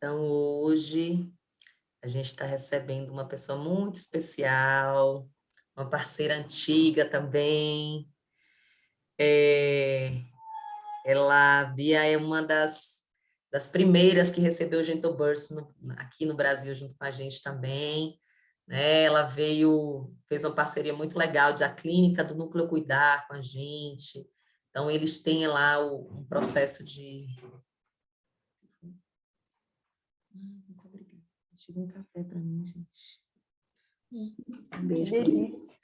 Então, hoje, a gente está recebendo uma pessoa muito especial, uma parceira antiga também. É, a Bia é uma das primeiras que recebeu o Gentle Burst aqui no Brasil, junto com a gente também. Né? Ela fez uma parceria muito legal da clínica do Núcleo Cuidar com a gente. Então, eles têm lá um processo de... Muito obrigada. Chega um café para mim, gente. Um Que beijo para vocês. delícia.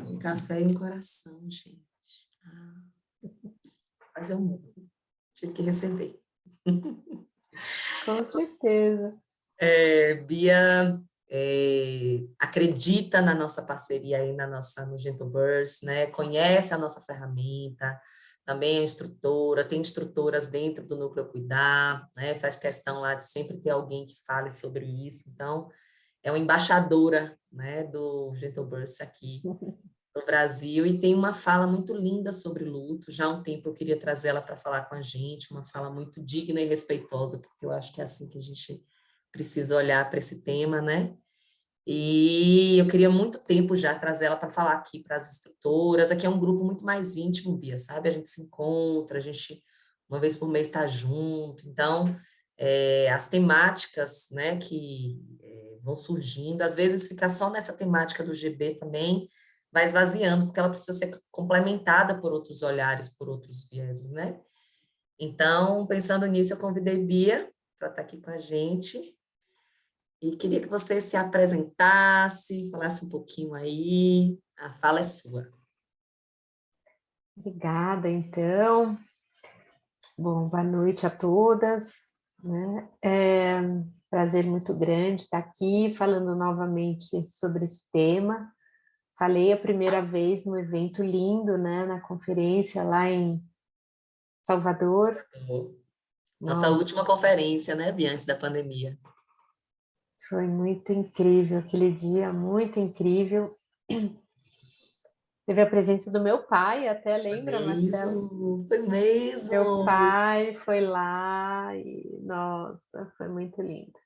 Um café e um coração, gente. Fazer um mundo. Tive que receber. Com certeza. Bia acredita na nossa parceria aí no Gentle Burst, né? Conhece a nossa ferramenta, também é instrutora, tem instrutoras dentro do Núcleo Cuidar, né? Faz questão lá de sempre ter alguém que fale sobre isso. Então, é uma embaixadora, né, do Gentle Burst aqui no Brasil, e tem uma fala muito linda sobre luto. Já há um tempo eu queria trazer ela para falar com a gente, uma fala muito digna e respeitosa, porque eu acho que é assim que a gente precisa olhar para esse tema, né? E eu queria muito tempo já trazer ela para falar aqui para as instrutoras. Aqui é um grupo muito mais íntimo, Bia, sabe? A gente se encontra, a gente uma vez por mês está junto. Então, as temáticas, né, que vão surgindo, às vezes ficar só nessa temática do GB também vai esvaziando, porque ela precisa ser complementada por outros olhares, por outros vieses, né? Então, pensando nisso, eu convidei Bia para estar aqui com a gente. E queria que você se apresentasse, falasse um pouquinho aí. A fala é sua. Obrigada, então. Bom, boa noite a todas, né? Prazer muito grande estar aqui falando novamente sobre esse tema. Falei a primeira vez num evento lindo, né? Na conferência lá em Salvador. Nossa Nossa, última conferência, né, Bia, antes da pandemia. foi muito incrível aquele dia, muito incrível. Teve a presença do meu pai, até Foi lembra, Marcelo? mesmo, foi Meu mesmo. pai foi lá e, nossa, foi muito lindo.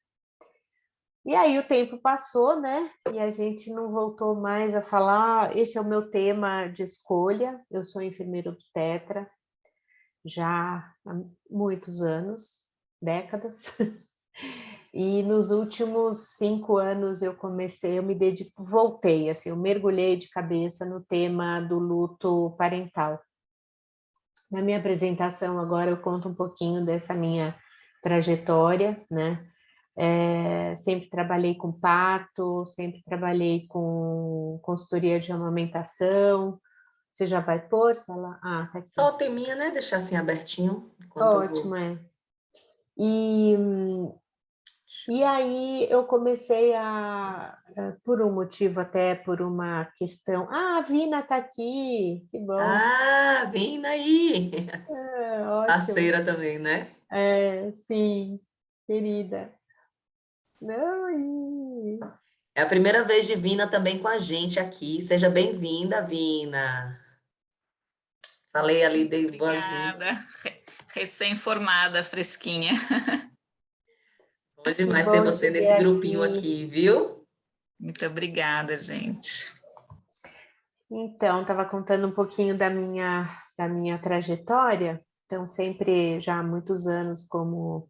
E aí o tempo passou, né? E a gente não voltou mais a falar. Esse é o meu tema de escolha. Eu sou enfermeira obstetra já há muitos anos, décadas. E nos últimos 5 anos eu me dedico, voltei, assim, eu mergulhei de cabeça no tema do luto parental. Na minha apresentação agora eu conto um pouquinho dessa minha trajetória, né? Sempre trabalhei com parto, sempre trabalhei com consultoria de amamentação. Você já vai pôr? Ela... Ah, tá aqui. Só o teminha, né? Deixar assim abertinho, enquanto eu Ótimo, vou. é. E, e aí eu comecei por um motivo, até por uma questão. Ah, a Vina tá aqui, que bom. Ah, vem aí! Ótimo. Parceira também, né? Sim, querida. Não, É a primeira vez de Vina também com a gente aqui. Seja bem-vinda, Vina. Falei ali, dei boazinha. Obrigada. Recém-formada, fresquinha. Bom que demais ter bom te você ver nesse grupinho aqui. aqui, viu? Muito obrigada, gente. Então, estava contando um pouquinho da minha trajetória. Então, sempre já há muitos anos como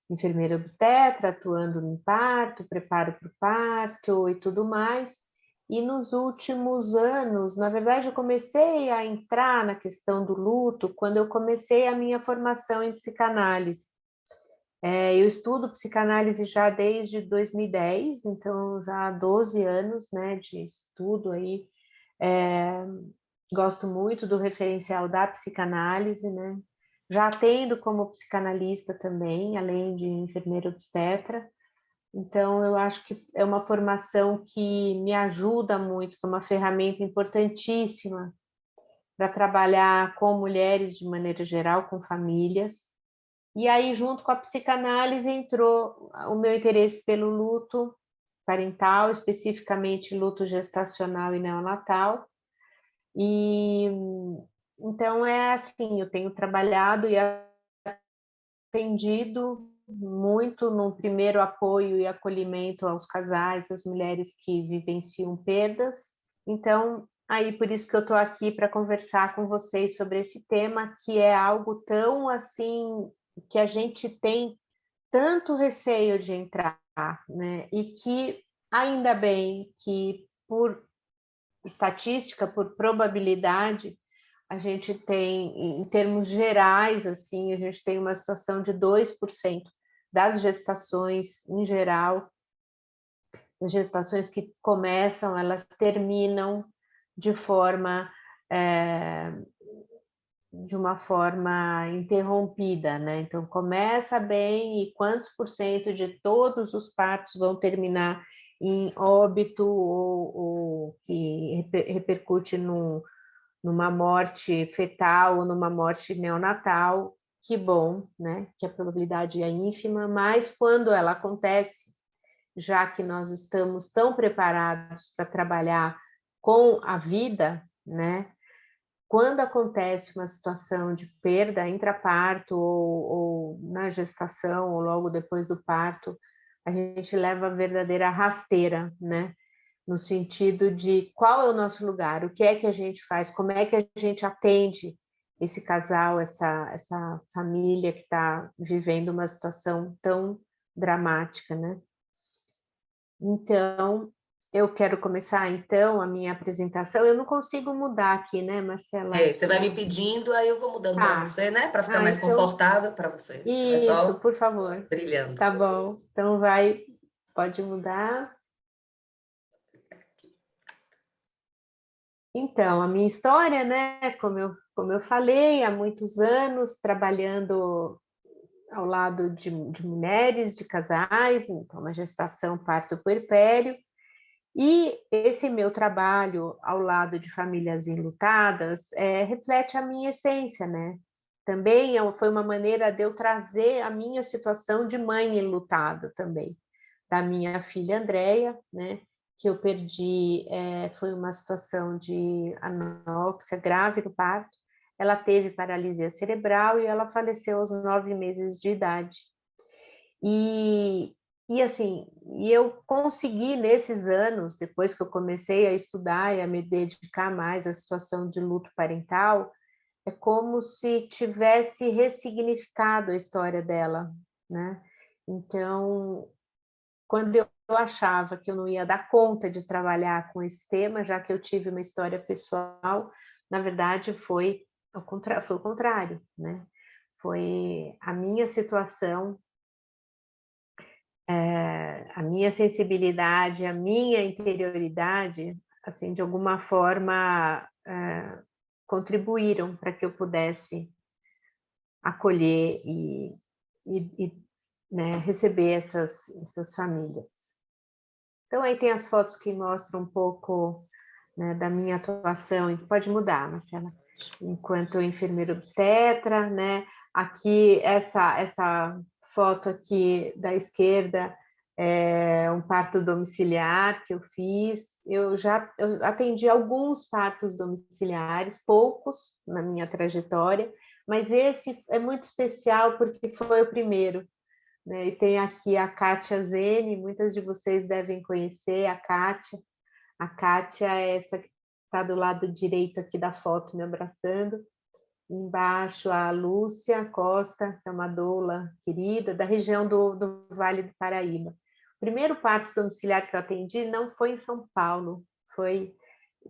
enfermeira obstetra, atuando no parto, preparo para o parto e tudo mais. E nos últimos anos, na verdade, eu comecei a entrar na questão do luto quando eu comecei a minha formação em psicanálise. Eu estudo psicanálise já desde 2010, então já há 12 anos, né, de estudo aí. Gosto muito do referencial da psicanálise, né? Já atendo como psicanalista também, além de enfermeira obstetra. Então, eu acho que é uma formação que me ajuda muito, que é uma ferramenta importantíssima para trabalhar com mulheres de maneira geral, com famílias. E aí, junto com a psicanálise, entrou o meu interesse pelo luto parental, especificamente luto gestacional e neonatal. E então é assim, eu tenho trabalhado e atendido muito no primeiro apoio e acolhimento aos casais, às mulheres que vivenciam perdas. Então, aí por isso que eu estou aqui para conversar com vocês sobre esse tema, que é algo tão assim, que a gente tem tanto receio de entrar, né? E que ainda bem que por estatística, por probabilidade, a gente tem, em termos gerais, assim, a gente tem uma situação de 2% das gestações em geral, as gestações que começam, elas terminam de forma de uma forma interrompida, né? Então começa bem e quantos por cento de todos os partos vão terminar em óbito ou que repercute numa morte fetal ou numa morte neonatal? Que bom, né? Que a probabilidade é ínfima, mas quando ela acontece, já que nós estamos tão preparados para trabalhar com a vida, né? Quando acontece uma situação de perda intraparto ou na gestação ou logo depois do parto, a gente leva a verdadeira rasteira, né? No sentido de qual é o nosso lugar, o que é que a gente faz, como é que a gente atende esse casal, essa família que está vivendo uma situação tão dramática, né? Então, eu quero começar, então, a minha apresentação. Eu não consigo mudar aqui, né, Marcela? Você vai me pedindo, aí eu vou mudando para Tá. você, né? Para ficar mais Então, confortável para você. Você vai isso, só por favor. brilhando. Tá bom. Então, pode mudar. Então, a minha história, né, como eu falei, há muitos anos trabalhando ao lado de mulheres, de casais, então, uma gestação, parto, puerpério. E esse meu trabalho ao lado de famílias enlutadas reflete a minha essência, né? Também foi uma maneira de eu trazer a minha situação de mãe enlutada também, da minha filha Andréia, né? Que eu perdi, foi uma situação de anóxia grave no parto. Ela teve paralisia cerebral e ela faleceu aos 9 meses de idade. E assim, eu consegui nesses anos, depois que eu comecei a estudar e a me dedicar mais à situação de luto parental, é como se tivesse ressignificado a história dela, né? Então, quando eu achava que eu não ia dar conta de trabalhar com esse tema, já que eu tive uma história pessoal, na verdade foi o contrário, né? Foi a minha situação, a minha sensibilidade, a minha interioridade, assim, de alguma forma, contribuíram para que eu pudesse acolher né, receber essas famílias. Então, aí tem as fotos que mostram um pouco, né, da minha atuação, e pode mudar, Marcela, enquanto enfermeira obstetra, né? Aqui, essa foto aqui da esquerda é um parto domiciliar que eu fiz. Eu atendi alguns partos domiciliares, poucos na minha trajetória, mas esse é muito especial porque foi o primeiro, né? E tem aqui a Kátia Zene, muitas de vocês devem conhecer a Kátia. A Kátia é essa que está do lado direito aqui da foto, me abraçando. Embaixo, a Lúcia Costa, que é uma doula querida, da região do Vale do Paraíba. O primeiro parto domiciliar que eu atendi não foi em São Paulo, foi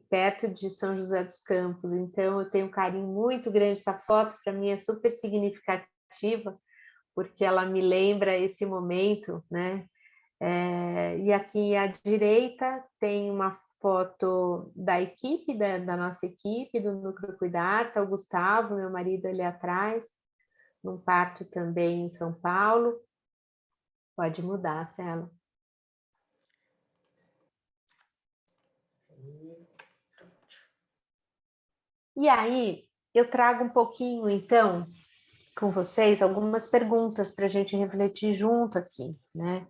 perto de São José dos Campos. Então, eu tenho um carinho muito grande. Essa foto, para mim, é super significativa, porque ela me lembra esse momento, né? E aqui à direita tem uma foto da equipe, da nossa equipe, do Núcleo Cuidar, está o Gustavo, meu marido, ali atrás, num parto também em São Paulo. Pode mudar, Cela. E aí, eu trago um pouquinho, então, com vocês, algumas perguntas para a gente refletir junto aqui, né?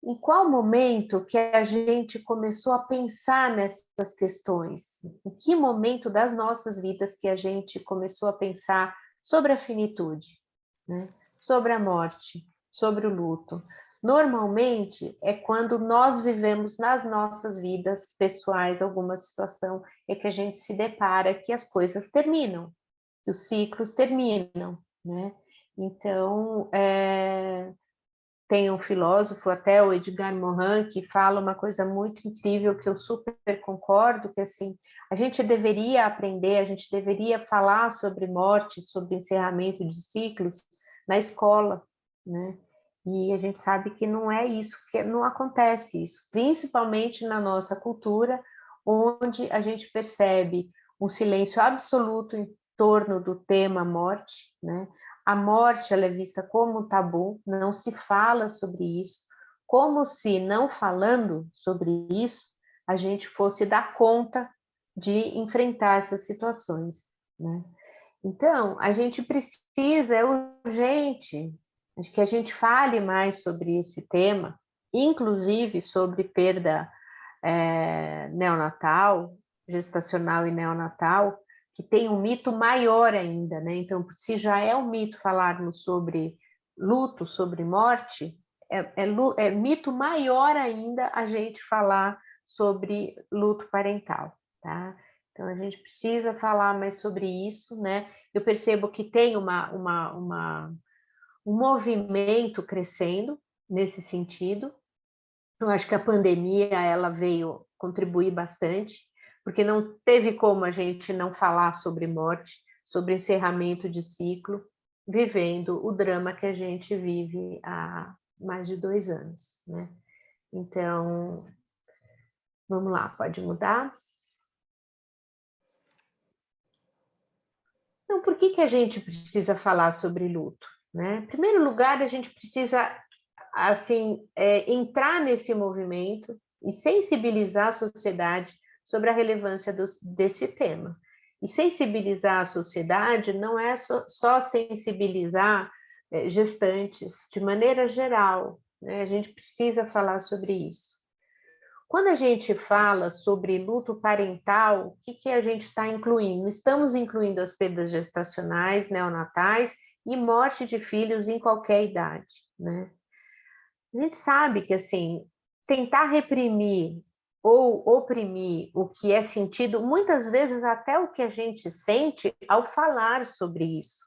Em qual momento que a gente começou a pensar nessas questões? Em que momento das nossas vidas que a gente começou a pensar sobre a finitude, né? sobre a morte, sobre o luto? Normalmente é quando nós vivemos nas nossas vidas pessoais alguma situação é que a gente se depara que as coisas terminam, que os ciclos terminam, né? Então, tem um filósofo, até o Edgar Morin, que fala uma coisa muito incrível que eu super concordo, que assim, a gente deveria aprender, a gente deveria falar sobre morte, sobre encerramento de ciclos na escola, né? E a gente sabe que não é isso, que não acontece isso, principalmente na nossa cultura, onde a gente percebe um silêncio absoluto em torno do tema morte, né? A morte ela é vista como um tabu, não se fala sobre isso, como se não falando sobre isso, a gente fosse dar conta de enfrentar essas situações, né? Então, a gente precisa, é urgente, que a gente fale mais sobre esse tema, inclusive sobre perda neonatal, gestacional e neonatal, que tem um mito maior ainda, né? Então, se já é um mito falarmos sobre luto, sobre morte, é mito maior ainda a gente falar sobre luto parental, tá? Então, a gente precisa falar mais sobre isso, né? Eu percebo que tem um movimento crescendo nesse sentido. Eu acho que a pandemia ela veio contribuir bastante, porque não teve como a gente não falar sobre morte, sobre encerramento de ciclo, vivendo o drama que a gente vive há mais de 2 anos, né? Então, vamos lá, pode mudar? Então, por que a gente precisa falar sobre luto, né? Em primeiro lugar, a gente precisa assim, entrar nesse movimento e sensibilizar a sociedade sobre a relevância desse tema. E sensibilizar a sociedade não é só sensibilizar gestantes, de maneira geral, né? A gente precisa falar sobre isso. Quando a gente fala sobre luto parental, o que a gente está incluindo? Estamos incluindo as perdas gestacionais, neonatais e morte de filhos em qualquer idade, né? A gente sabe que, assim, tentar reprimir ou oprimir o que é sentido, muitas vezes até o que a gente sente ao falar sobre isso,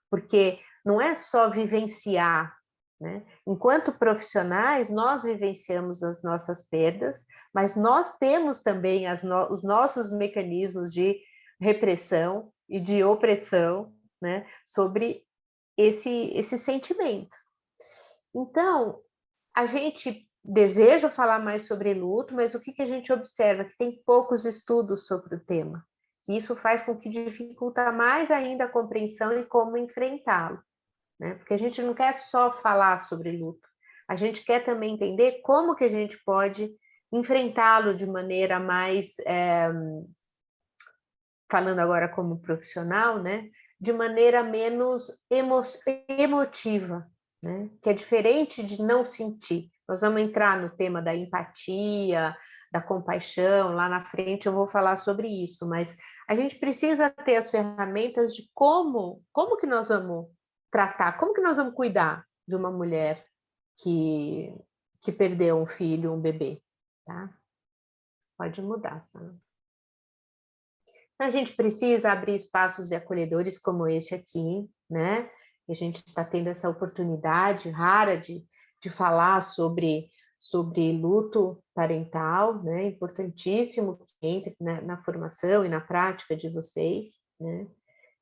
porque não é só vivenciar, né? Enquanto profissionais, nós vivenciamos as nossas perdas, mas nós temos também os nossos mecanismos de repressão e de opressão, né? Sobre esse sentimento. Então, a gente deseja falar mais sobre luto, mas o que a gente observa? Que tem poucos estudos sobre o tema. E isso faz com que dificulta mais ainda a compreensão e como enfrentá-lo, né? Porque a gente não quer só falar sobre luto, a gente quer também entender como que a gente pode enfrentá-lo de maneira mais, falando agora como profissional, né? De maneira menos emotiva, né? Que é diferente de não sentir. Nós vamos entrar no tema da empatia, da compaixão, lá na frente eu vou falar sobre isso, mas a gente precisa ter as ferramentas de como que nós vamos tratar, como que nós vamos cuidar de uma mulher que perdeu um filho, um bebê, tá? Pode mudar, Sandra. Então, a gente precisa abrir espaços acolhedores como esse aqui, né? A gente está tendo essa oportunidade rara de falar sobre luto parental, né? Importantíssimo que entre na formação e na prática de vocês, né?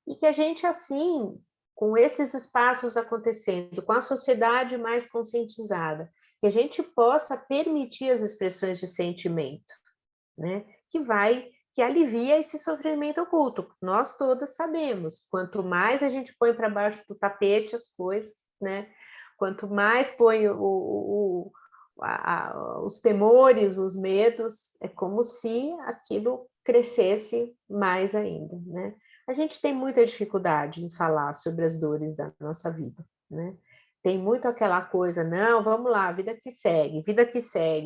E que a gente, assim, com esses espaços acontecendo, com a sociedade mais conscientizada, que a gente possa permitir as expressões de sentimento, né? Que alivia esse sofrimento oculto. Nós todas sabemos, quanto mais a gente põe para baixo do tapete as coisas, né? Quanto mais põe os temores, os medos, é como se aquilo crescesse mais ainda, né? A gente tem muita dificuldade em falar sobre as dores da nossa vida, né? Tem muito aquela coisa, não, vamos lá, vida que segue,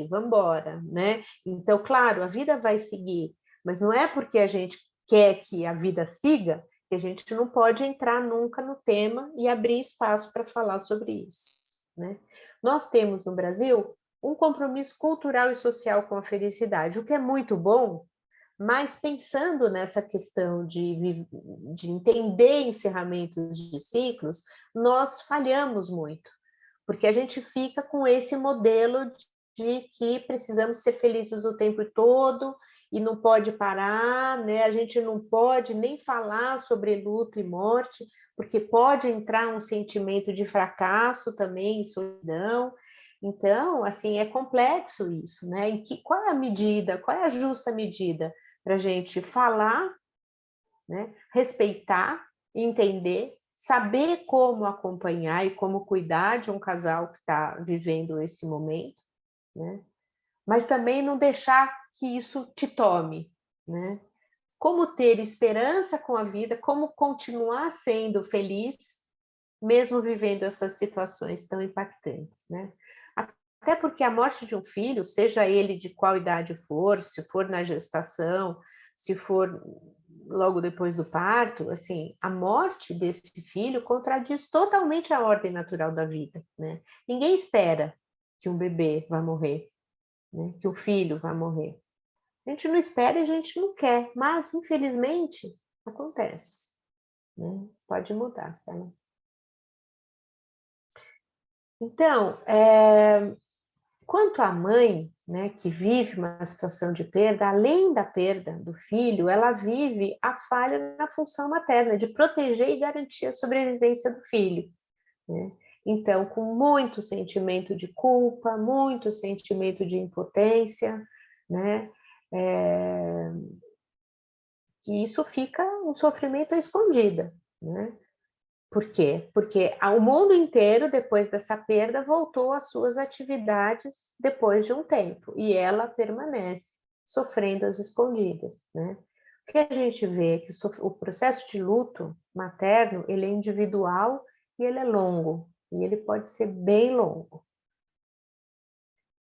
vamos embora, né? Então, claro, a vida vai seguir, mas não é porque a gente quer que a vida siga porque a gente não pode entrar nunca no tema e abrir espaço para falar sobre isso, né? Nós temos no Brasil um compromisso cultural e social com a felicidade, o que é muito bom, mas pensando nessa questão de entender encerramentos de ciclos, nós falhamos muito, porque a gente fica com esse modelo de que precisamos ser felizes o tempo todo e não pode parar, né? A gente não pode nem falar sobre luto e morte, porque pode entrar um sentimento de fracasso também, solidão. Então, assim, é complexo isso, né? Qual é a medida, qual é a justa medida para a gente falar, né? Respeitar, entender, saber como acompanhar e como cuidar de um casal que está vivendo esse momento, né? Mas também não deixar que isso te tome, né? Como ter esperança com a vida, como continuar sendo feliz, mesmo vivendo essas situações tão impactantes, né? Até porque a morte de um filho, seja ele de qual idade for, se for na gestação, se for logo depois do parto, assim, a morte desse filho contradiz totalmente a ordem natural da vida, né? Ninguém espera que um bebê vá morrer, né? Que o filho vai morrer. A gente não espera e a gente não quer, mas infelizmente acontece, né? Pode mudar, Sela. Então, quanto à mãe, né, que vive uma situação de perda, além da perda do filho, ela vive a falha na função materna, de proteger e garantir a sobrevivência do filho, né? Então, com muito sentimento de culpa, muito sentimento de impotência, né? Que isso fica um sofrimento à escondida, né? Por quê? Porque o mundo inteiro, depois dessa perda, voltou às suas atividades depois de um tempo, e ela permanece sofrendo às escondidas, né? O que a gente vê é que o processo de luto materno, ele é individual e ele é longo, e ele pode ser bem longo.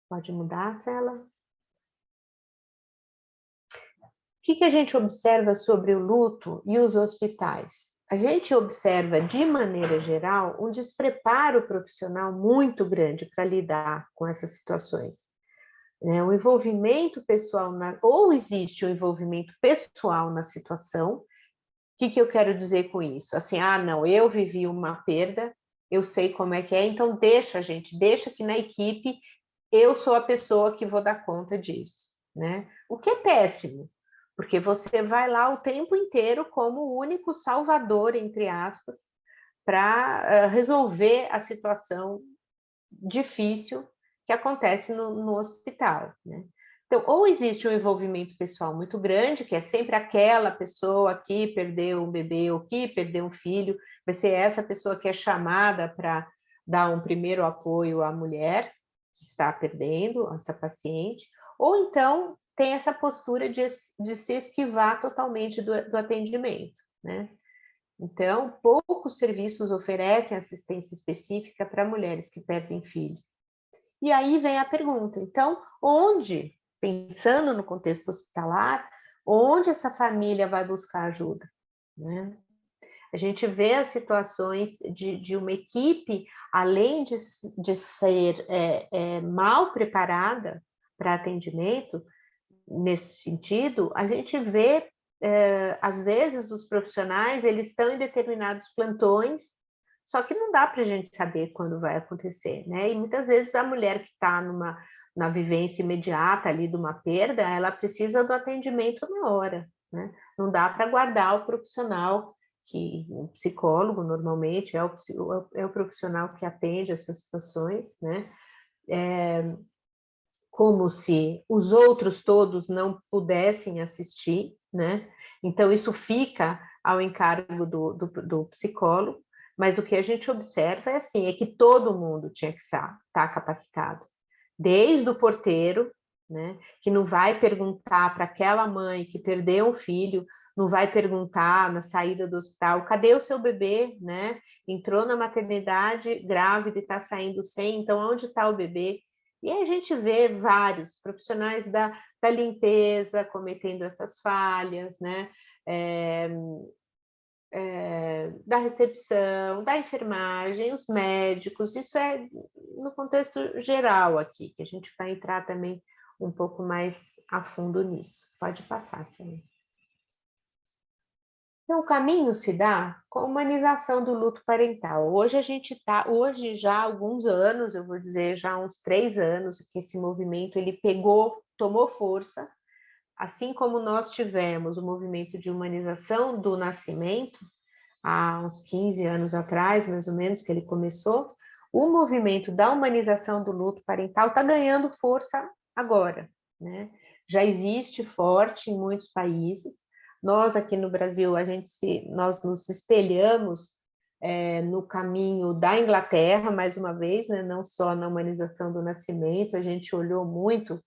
Pode mudar, Cela? O que a gente observa sobre o luto e os hospitais? A gente observa, de maneira geral, um despreparo profissional muito grande para lidar com essas situações, né? O envolvimento pessoal, ou existe um envolvimento pessoal na situação. O que eu quero dizer com isso? Assim, não, eu vivi uma perda, eu sei como é que é, então deixa que na equipe eu sou a pessoa que vou dar conta disso, né? O que é péssimo, porque você vai lá o tempo inteiro como o único salvador, entre aspas, para resolver a situação difícil que acontece no hospital, né? Então, ou existe um envolvimento pessoal muito grande, que é sempre aquela pessoa que perdeu um bebê ou que perdeu um filho, vai ser essa pessoa que é chamada para dar um primeiro apoio à mulher que está perdendo, essa paciente, ou então tem essa postura de se esquivar totalmente do atendimento, né? Então, poucos serviços oferecem assistência específica para mulheres que perdem filho. E aí vem a pergunta, então, pensando no contexto hospitalar, onde essa família vai buscar ajuda, né? A gente vê as situações de uma equipe, além de ser mal preparada para atendimento, nesse sentido, a gente vê, às vezes, os profissionais, eles estão em determinados plantões, só que não dá para a gente saber quando vai acontecer, né? E muitas vezes a mulher que está na vivência imediata ali de uma perda, ela precisa do atendimento na hora, né? Não dá para guardar o profissional, que o psicólogo normalmente é o profissional que atende essas situações, né? Como se os outros todos não pudessem assistir, né? Então, isso fica ao encargo do psicólogo, mas o que a gente observa é que todo mundo tinha que estar capacitado, desde o porteiro, né, que não vai perguntar para aquela mãe que perdeu um filho, não vai perguntar na saída do hospital, cadê o seu bebê, né? Entrou na maternidade grávida e está saindo sem, então onde está o bebê? E aí a gente vê vários profissionais da limpeza cometendo essas falhas, né? da recepção, da enfermagem, os médicos, isso é no contexto geral aqui, que a gente vai entrar também um pouco mais a fundo nisso. Pode passar, Célia. Então, o caminho se dá com a humanização do luto parental. Hoje já há alguns anos, eu vou dizer já há uns 3 anos, que esse movimento ele tomou força, assim como nós tivemos o movimento de humanização do nascimento, há uns 15 anos atrás, mais ou menos, que ele começou, o movimento da humanização do luto parental está ganhando força agora, né? Já existe forte em muitos países. Nós aqui no Brasil, nós nos espelhamos no caminho da Inglaterra, mais uma vez, né? Não só na humanização do nascimento, a gente olhou muito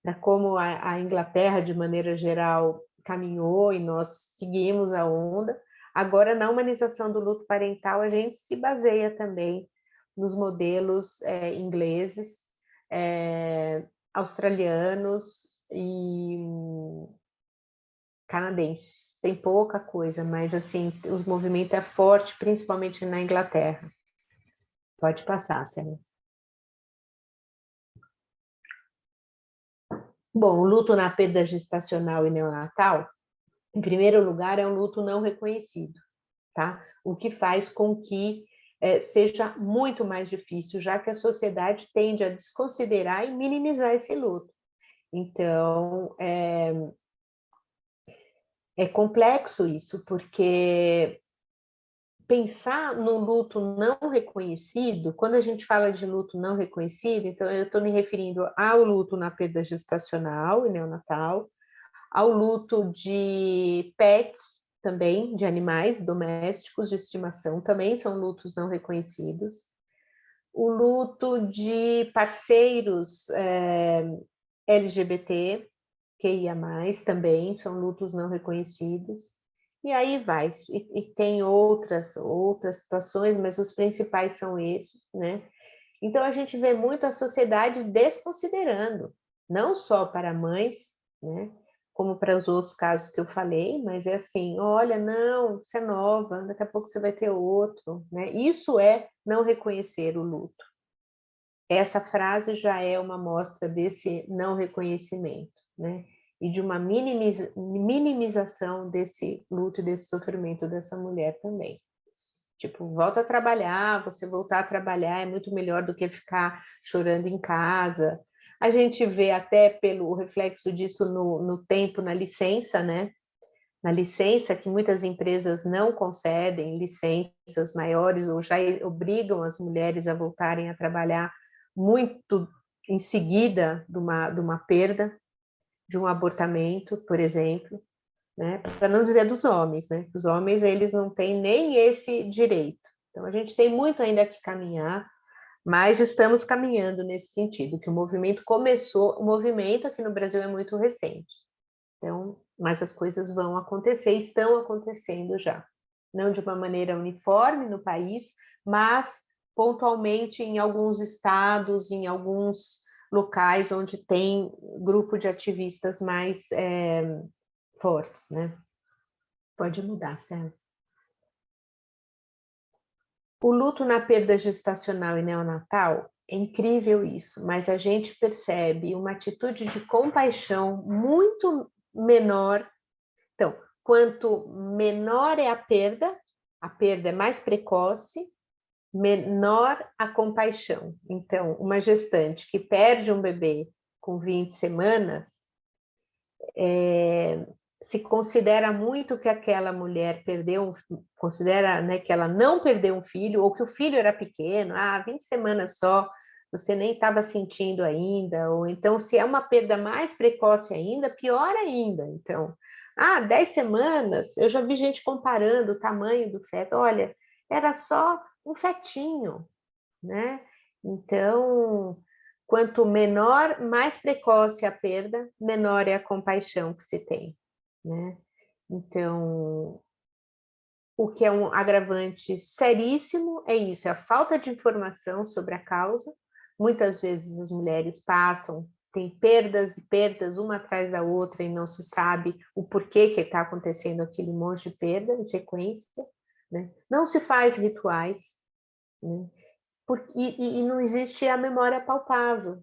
para como a Inglaterra, de maneira geral, caminhou e nós seguimos a onda. Agora, na humanização do luto parental, a gente se baseia também nos modelos ingleses, australianos e canadenses. Tem pouca coisa, mas assim, o movimento é forte, principalmente na Inglaterra. Pode passar, Célia. Bom, o luto na perda gestacional e neonatal, em primeiro lugar, é um luto não reconhecido, tá? O que faz com que seja muito mais difícil, já que a sociedade tende a desconsiderar e minimizar esse luto. Então, é complexo isso, porque pensar no luto não reconhecido, quando a gente fala de luto não reconhecido, então eu estou me referindo ao luto na perda gestacional e neonatal, ao luto de pets também, de animais domésticos de estimação, também são lutos não reconhecidos, o luto de parceiros LGBT, QIA+, também são lutos não reconhecidos, e aí vai, e tem outras situações, mas os principais são esses, né? Então, a gente vê muito a sociedade desconsiderando, não só para mães, né? Como para os outros casos que eu falei, mas é assim, olha, não, você é nova, daqui a pouco você vai ter outro, né? Isso é não reconhecer o luto. Essa frase já é uma amostra desse não reconhecimento, né? E de uma minimização desse luto e desse sofrimento dessa mulher também. Tipo, volta a trabalhar, você voltar a trabalhar é muito melhor do que ficar chorando em casa. A gente vê até pelo reflexo disso no tempo, na licença, né? Na licença, que muitas empresas não concedem licenças maiores ou já obrigam as mulheres a voltarem a trabalhar muito em seguida de uma perda, de um abortamento, por exemplo, né? Para não dizer dos homens, né? Os homens, eles não têm nem esse direito. Então, a gente tem muito ainda que caminhar, mas estamos caminhando nesse sentido, que o movimento aqui no Brasil é muito recente. Então, mas as coisas vão acontecer, estão acontecendo já. Não de uma maneira uniforme no país, mas pontualmente em alguns estados, em alguns locais onde tem grupo de ativistas mais fortes, né? Pode mudar, Sérgio. O luto na perda gestacional e neonatal, é incrível isso, mas a gente percebe uma atitude de compaixão muito menor. Então, quanto menor é a perda é mais precoce, menor a compaixão. Então, uma gestante que perde um bebê com 20 semanas, se considera muito que aquela mulher considera, né, que ela não perdeu um filho, ou que o filho era pequeno, 20 semanas só, você nem estava sentindo ainda, ou então, se é uma perda mais precoce ainda, pior ainda. Então, 10 semanas, eu já vi gente comparando o tamanho do feto, olha, era só um fetinho, né? Então, quanto menor, mais precoce a perda, menor é a compaixão que se tem, né? Então, o que é um agravante seríssimo é isso, é a falta de informação sobre a causa. Muitas vezes as mulheres passam tem perdas e perdas, uma atrás da outra, e não se sabe o porquê que está acontecendo aquele monte de perda em sequência, né? Não se faz rituais, né? E não existe a memória palpável.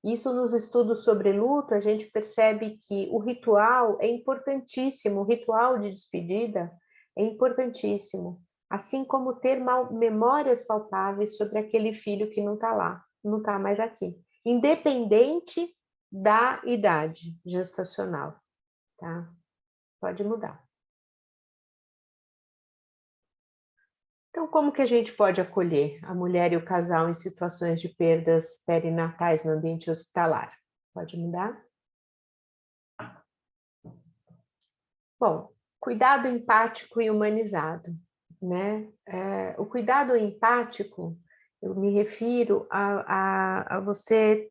Isso nos estudos sobre luto, a gente percebe que o ritual é importantíssimo, o ritual de despedida é importantíssimo, assim como ter memórias palpáveis sobre aquele filho que não está lá, não está mais aqui, independente da idade gestacional, tá? Pode mudar. Então, como que a gente pode acolher a mulher e o casal em situações de perdas perinatais no ambiente hospitalar? Pode mudar? Bom, cuidado empático e humanizado, né? O cuidado empático, eu me refiro a você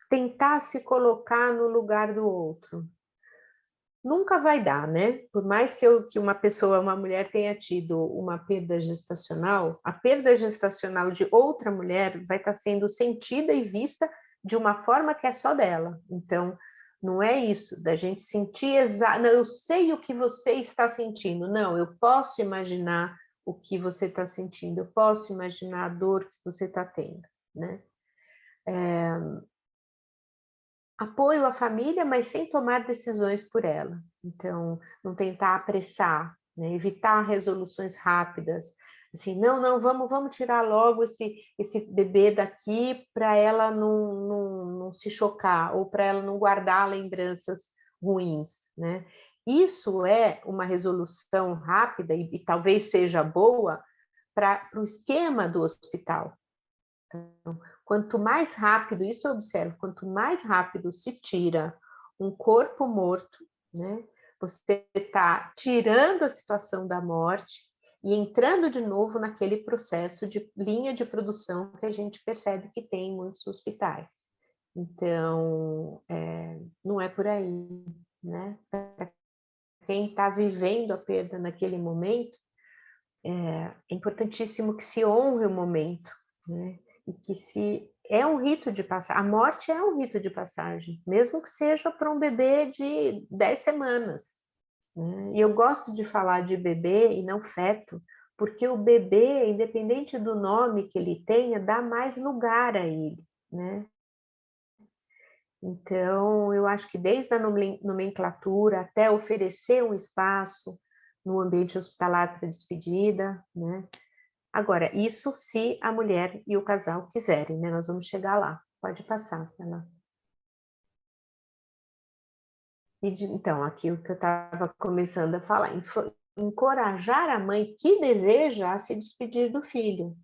tentar se colocar no lugar do outro. Nunca vai dar, né? Por mais que uma pessoa, uma mulher tenha tido uma perda gestacional, a perda gestacional de outra mulher vai estar sendo sentida e vista de uma forma que é só dela. Então, não é isso, da gente sentir não, eu sei o que você está sentindo. Não, eu posso imaginar o que você está sentindo, eu posso imaginar a dor que você está tendo, né? Apoio à família, mas sem tomar decisões por ela. Então, não tentar apressar, né? Evitar resoluções rápidas. Assim, não, vamos tirar logo esse bebê daqui para ela não se chocar, ou para ela não guardar lembranças ruins, né? Isso é uma resolução rápida e talvez seja boa para o esquema do hospital. Então, quanto mais rápido, isso eu observo, quanto mais rápido se tira um corpo morto, né, você está tirando a situação da morte e entrando de novo naquele processo de linha de produção que a gente percebe que tem em muitos hospitais. Então, não é por aí, né? Para quem está vivendo a perda naquele momento, é importantíssimo que se honre o momento, né? E que se é um rito de passagem, a morte é um rito de passagem, mesmo que seja para um bebê de 10 semanas, né? E eu gosto de falar de bebê e não feto, porque o bebê, independente do nome que ele tenha, dá mais lugar a ele, né? Então, eu acho que desde a nomenclatura até oferecer um espaço no ambiente hospitalar para despedida, né? Agora, isso se a mulher e o casal quiserem, né? Nós vamos chegar lá. Pode passar, Fela. Então, aqui o que eu estava começando a falar, encorajar a mãe que deseja a se despedir do filho.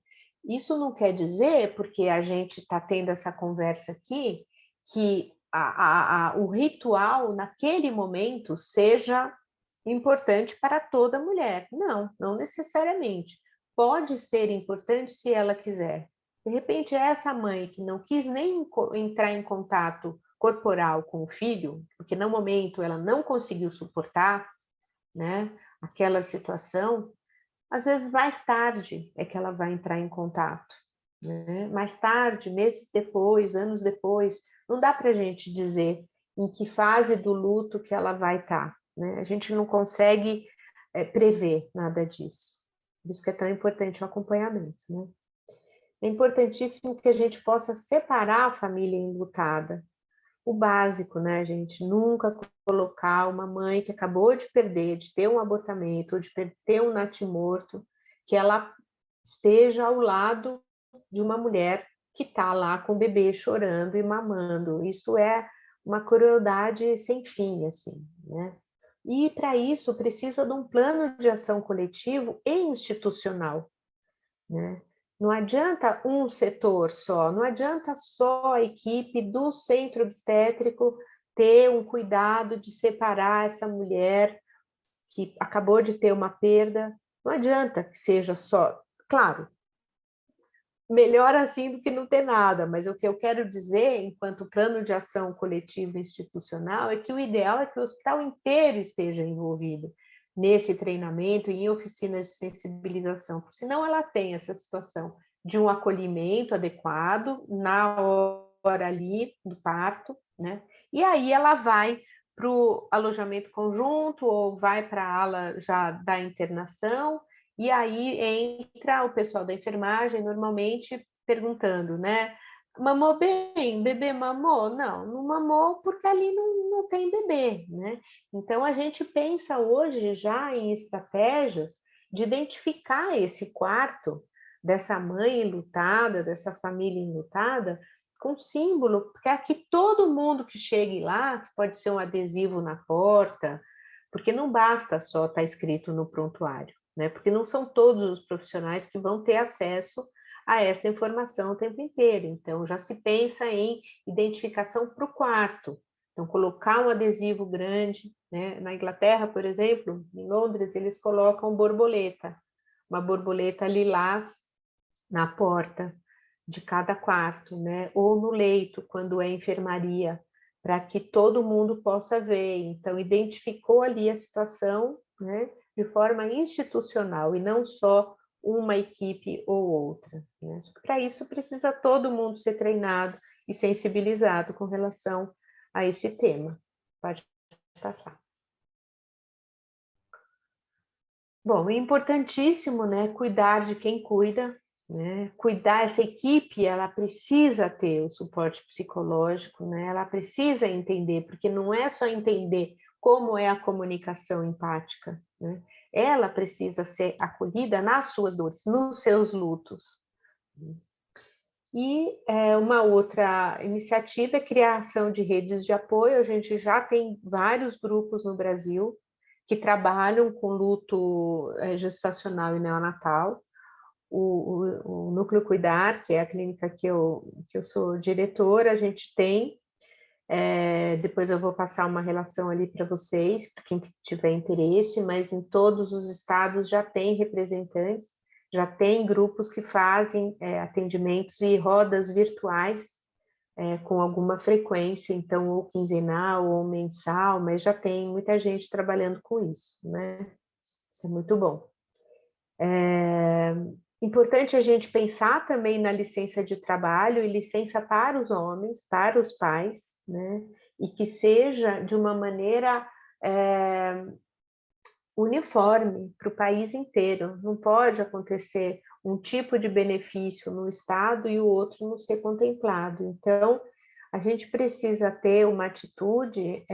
Isso não quer dizer, porque a gente está tendo essa conversa aqui, que o ritual naquele momento seja importante para toda mulher. Não, não necessariamente. Pode ser importante se ela quiser. De repente, essa mãe que não quis nem entrar em contato corporal com o filho, porque no momento ela não conseguiu suportar, né, aquela situação, às vezes mais tarde é que ela vai entrar em contato, né? Mais tarde, meses depois, anos depois, não dá para a gente dizer em que fase do luto que ela vai estar, né? A gente não consegue prever nada disso. Por isso que é tão importante o acompanhamento, né? É importantíssimo que a gente possa separar a família enlutada. O básico, né, gente? Nunca colocar uma mãe que acabou de perder, de ter um abortamento, ou de ter um natimorto, que ela esteja ao lado de uma mulher que está lá com o bebê chorando e mamando. Isso é uma crueldade sem fim, assim, né? E para isso precisa de um plano de ação coletivo e institucional, né? Não adianta um setor só, não adianta só a equipe do centro obstétrico ter um cuidado de separar essa mulher que acabou de ter uma perda. Não adianta que seja só, claro, melhor assim do que não ter nada, mas o que eu quero dizer, enquanto plano de ação coletivo e institucional, é que o ideal é que o hospital inteiro esteja envolvido nesse treinamento e em oficinas de sensibilização, porque senão ela tem essa situação de um acolhimento adequado na hora ali do parto, né? E aí ela vai para o alojamento conjunto ou vai para a ala já da internação, e aí entra o pessoal da enfermagem, normalmente perguntando, né? Mamou bem? Bebê mamou? Não, não mamou porque ali não tem bebê, né? Então, a gente pensa hoje já em estratégias de identificar esse quarto dessa mãe enlutada, dessa família enlutada, com símbolo, para que todo mundo que chegue lá, que pode ser um adesivo na porta, porque não basta só estar escrito no prontuário, né? Porque não são todos os profissionais que vão ter acesso a essa informação o tempo inteiro. Então, já se pensa em identificação para o quarto. Então, colocar um adesivo grande, né? Na Inglaterra, por exemplo, em Londres, eles colocam borboleta, uma borboleta lilás na porta de cada quarto, né? Ou no leito, quando é enfermaria, para que todo mundo possa ver. Então, identificou ali a situação, né? De forma institucional e não só uma equipe ou outra, né? Para isso precisa todo mundo ser treinado e sensibilizado com relação a esse tema. Pode passar. Bom, é importantíssimo, né, cuidar de quem cuida, né? Cuidar, essa equipe, ela precisa ter o suporte psicológico, né? Ela precisa entender, porque não é só entender como é a comunicação empática, né? Ela precisa ser acolhida nas suas dores, nos seus lutos. E uma outra iniciativa é a criação de redes de apoio. A gente já tem vários grupos no Brasil que trabalham com luto gestacional e neonatal. O Núcleo Cuidar, que é a clínica que eu sou diretora, a gente tem. Depois eu vou passar uma relação ali para vocês, para quem tiver interesse, mas em todos os estados já tem representantes, já tem grupos que fazem atendimentos e rodas virtuais com alguma frequência, então ou quinzenal ou mensal, mas já tem muita gente trabalhando com isso, né? Isso é muito bom. Importante a gente pensar também na licença de trabalho e licença para os homens, para os pais, né? E que seja de uma maneira uniforme para o país inteiro. Não pode acontecer um tipo de benefício no estado e o outro não ser contemplado. Então, a gente precisa ter uma atitude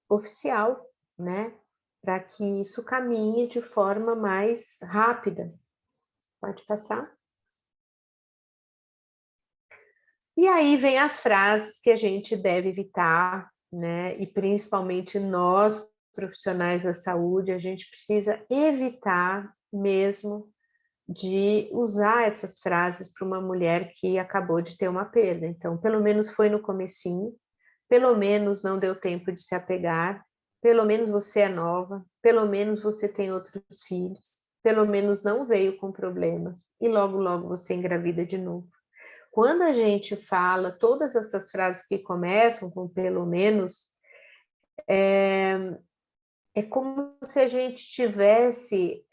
oficial, né? Para que isso caminhe de forma mais rápida. Pode passar. E aí vem as frases que a gente deve evitar, né? E principalmente nós, profissionais da saúde, a gente precisa evitar mesmo de usar essas frases para uma mulher que acabou de ter uma perda. Então, pelo menos foi no comecinho, pelo menos não deu tempo de se apegar, pelo menos você é nova, pelo menos você tem outros filhos, pelo menos não veio com problemas e logo, logo você engravida de novo. Quando a gente fala todas essas frases que começam com pelo menos, é como se a gente estivesse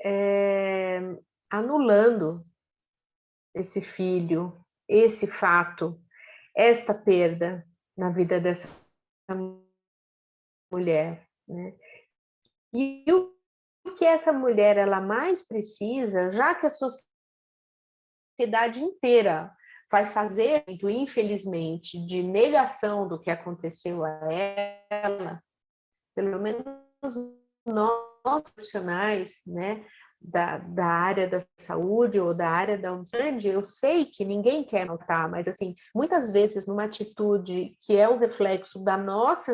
anulando esse filho, esse fato, esta perda na vida dessa mulher, né? E o que essa mulher ela mais precisa, já que a sociedade inteira vai fazer, infelizmente, de negação do que aconteceu a ela, pelo menos nós profissionais, né, da área da saúde ou da área da saúde, eu sei que ninguém quer notar, mas assim, muitas vezes numa atitude que é o reflexo da nossa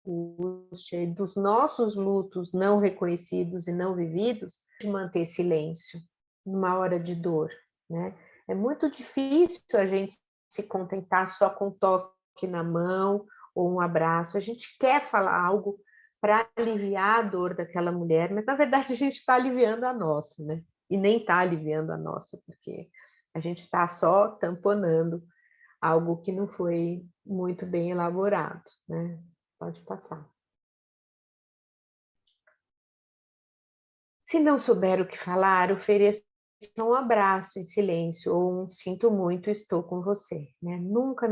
angústia e dos nossos lutos não reconhecidos e não vividos, de manter silêncio numa hora de dor, né? É muito difícil a gente se contentar só com um toque na mão ou um abraço. A gente quer falar algo para aliviar a dor daquela mulher, mas na verdade a gente está aliviando a nossa, né? E nem está aliviando a nossa, porque a gente está só tamponando algo que não foi muito bem elaborado, né? Pode passar. Se não souber o que falar, ofereça um abraço em silêncio, ou um sinto muito, estou com você, né? Nunca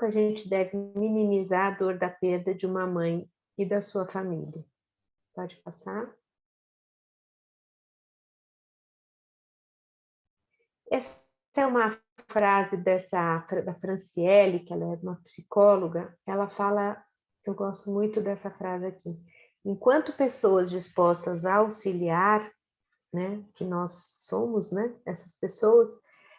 a gente deve minimizar a dor da perda de uma mãe e da sua família. Pode passar. Essa é uma frase da Franciele, que ela é uma psicóloga, ela fala, eu gosto muito dessa frase aqui, enquanto pessoas dispostas a auxiliar, né, que nós somos, né, essas pessoas,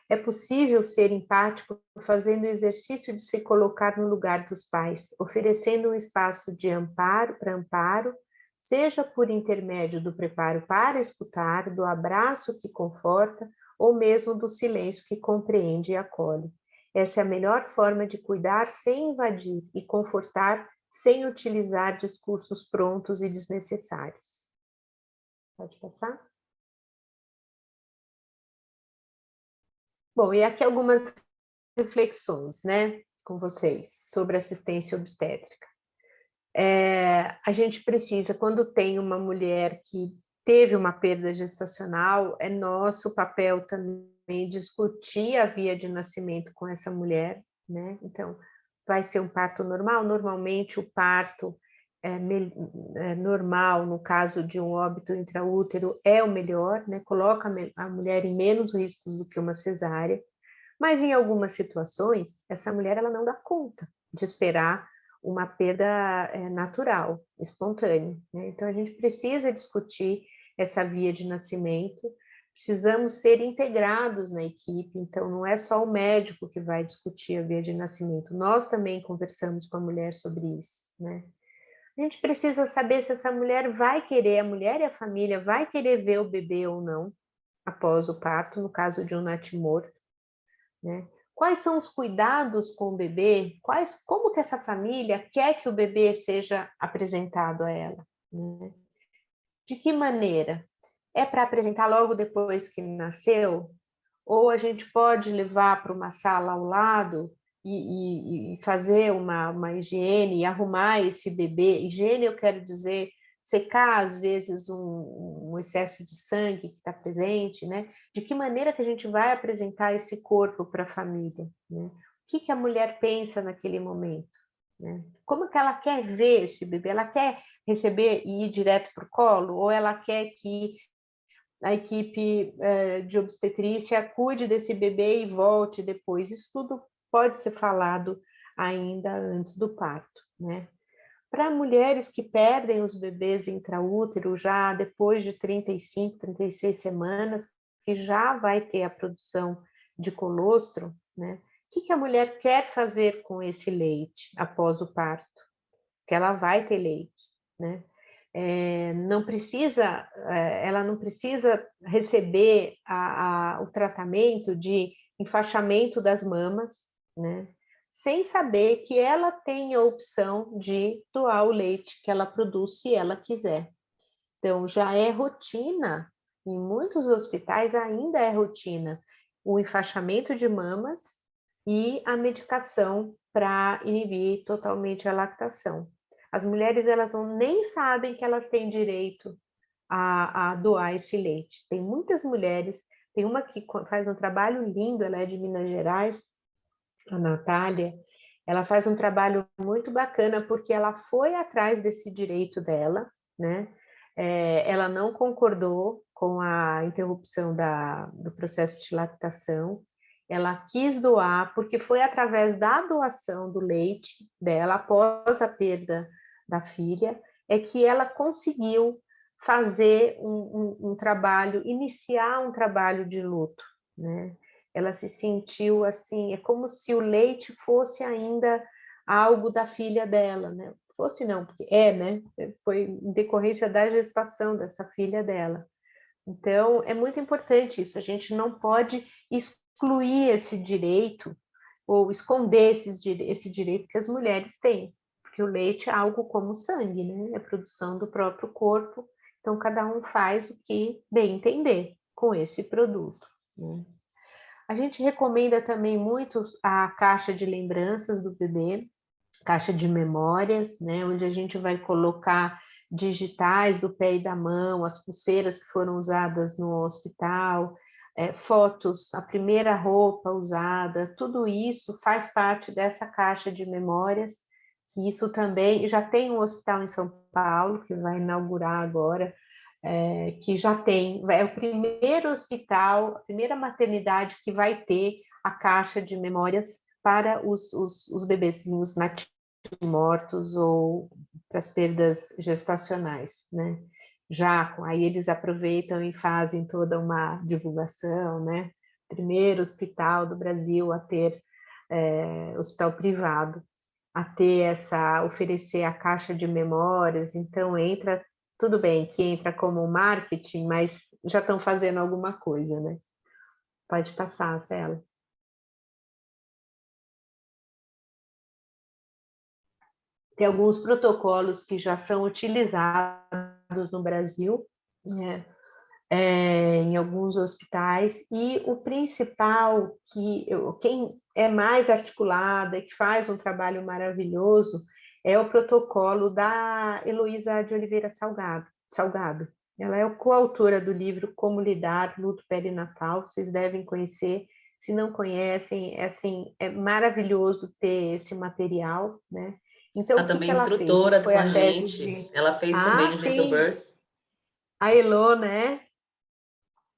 é possível ser empático fazendo o exercício de se colocar no lugar dos pais, oferecendo um espaço de amparo, seja por intermédio do preparo para escutar, do abraço que conforta, ou mesmo do silêncio que compreende e acolhe. Essa é a melhor forma de cuidar sem invadir e confortar sem utilizar discursos prontos e desnecessários. Pode passar? Bom, e aqui algumas reflexões, né, com vocês sobre assistência obstétrica. A gente precisa, quando tem uma mulher que teve uma perda gestacional, é nosso papel também discutir a via de nascimento com essa mulher, né? Então, vai ser um parto normal? Normalmente o parto normal, no caso de um óbito intraútero, é o melhor, né? Coloca a mulher em menos riscos do que uma cesárea, mas em algumas situações, essa mulher ela não dá conta de esperar uma perda natural, espontânea, né? Então, a gente precisa discutir essa via de nascimento, precisamos ser integrados na equipe, então não é só o médico que vai discutir a via de nascimento, nós também conversamos com a mulher sobre isso, né? A gente precisa saber se essa mulher vai querer, a mulher e a família vai querer ver o bebê ou não após o parto, no caso de um natimorto, né? Quais são os cuidados com o bebê? Como que essa família quer que o bebê seja apresentado a ela, né? De que maneira? É para apresentar logo depois que nasceu? Ou a gente pode levar para uma sala ao lado e fazer uma higiene e arrumar esse bebê? Higiene, eu quero dizer, secar às vezes um excesso de sangue que está presente, né? De que maneira que a gente vai apresentar esse corpo para a família, né? O que a mulher pensa naquele momento, né? Como que ela quer ver esse bebê? Ela quer receber e ir direto para o colo? Ou ela quer que a equipe de obstetrícia cuide desse bebê e volte depois? Isso tudo pode ser falado ainda antes do parto, né? Para mulheres que perdem os bebês intraútero já depois de 35, 36 semanas, que já vai ter a produção de colostro, né? O que a mulher quer fazer com esse leite após o parto? Que ela vai ter leite, né? Ela não precisa receber o tratamento de enfaixamento das mamas, né? Sem saber que ela tem a opção de doar o leite que ela produz se ela quiser. Então, já é rotina, em muitos hospitais ainda é rotina, o enfaixamento de mamas e a medicação para inibir totalmente a lactação. As mulheres, elas nem sabem que elas têm direito a doar esse leite. Tem muitas mulheres, tem uma que faz um trabalho lindo, ela é de Minas Gerais, a Natália, ela faz um trabalho muito bacana porque ela foi atrás desse direito dela, né? Ela não concordou com a interrupção do processo de lactação, ela quis doar porque foi através da doação do leite dela, após a perda da filha, é que ela conseguiu fazer um trabalho, iniciar um trabalho de luto, né? Ela se sentiu assim, é como se o leite fosse ainda algo da filha dela, né? Fosse não, porque né? Foi em decorrência da gestação dessa filha dela. Então, é muito importante isso, a gente não pode excluir esse direito ou esconder esse direito que as mulheres têm, porque o leite é algo como sangue, né? É produção do próprio corpo, então cada um faz o que bem entender com esse produto, né? A gente recomenda também muito a caixa de lembranças do bebê, caixa de memórias, né, onde a gente vai colocar digitais do pé e da mão, as pulseiras que foram usadas no hospital, fotos, a primeira roupa usada, tudo isso faz parte dessa caixa de memórias, que isso também, já tem um hospital em São Paulo, que vai inaugurar agora, que já tem, é o primeiro hospital, a primeira maternidade que vai ter a caixa de memórias para os bebezinhos natimortos ou para as perdas gestacionais, né? Já, aí eles aproveitam e fazem toda uma divulgação, né? Primeiro hospital do Brasil a ter, hospital privado, a ter oferecer a caixa de memórias, então entra, tudo bem que entra como marketing, mas já estão fazendo alguma coisa, né? Pode passar, Cela. Tem alguns protocolos que já são utilizados no Brasil, né? Em alguns hospitais, e o principal, quem é mais articulada, que faz um trabalho maravilhoso, é o protocolo da Heloísa de Oliveira Salgado. Ela é coautora do livro Como Lidar, Luto Perinatal, vocês devem conhecer, se não conhecem, é maravilhoso ter esse material, né? Então, Ela o que também é ela fez? instrutora Foi com a a tese gente. de... Ela fez Ah, também o Gentle sim, Birth. a Elo, né?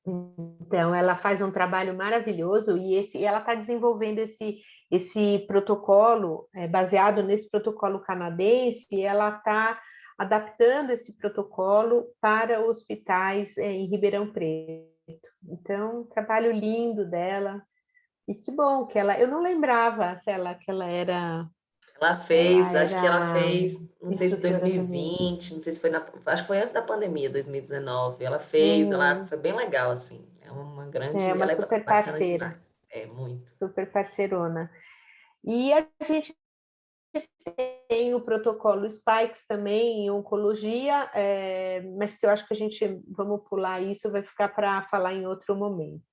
Então, ela faz um trabalho maravilhoso e ela está desenvolvendo esse protocolo, baseado nesse protocolo canadense, e ela está adaptando esse protocolo para hospitais em Ribeirão Preto. Então, trabalho lindo dela. E que bom que ela... Eu não lembrava que ela Acho que ela era fez, não sei se instrutora também. 2020, não sei se foi acho que foi antes da pandemia, 2019. Ela Uhum. foi bem legal, assim. É uma É grande, uma ela é super bacana parceira, demais. É muito. super parceirona. E a gente tem o protocolo Spikes também em oncologia, mas que eu acho que a gente, vamos pular isso, vai ficar para falar em outro momento.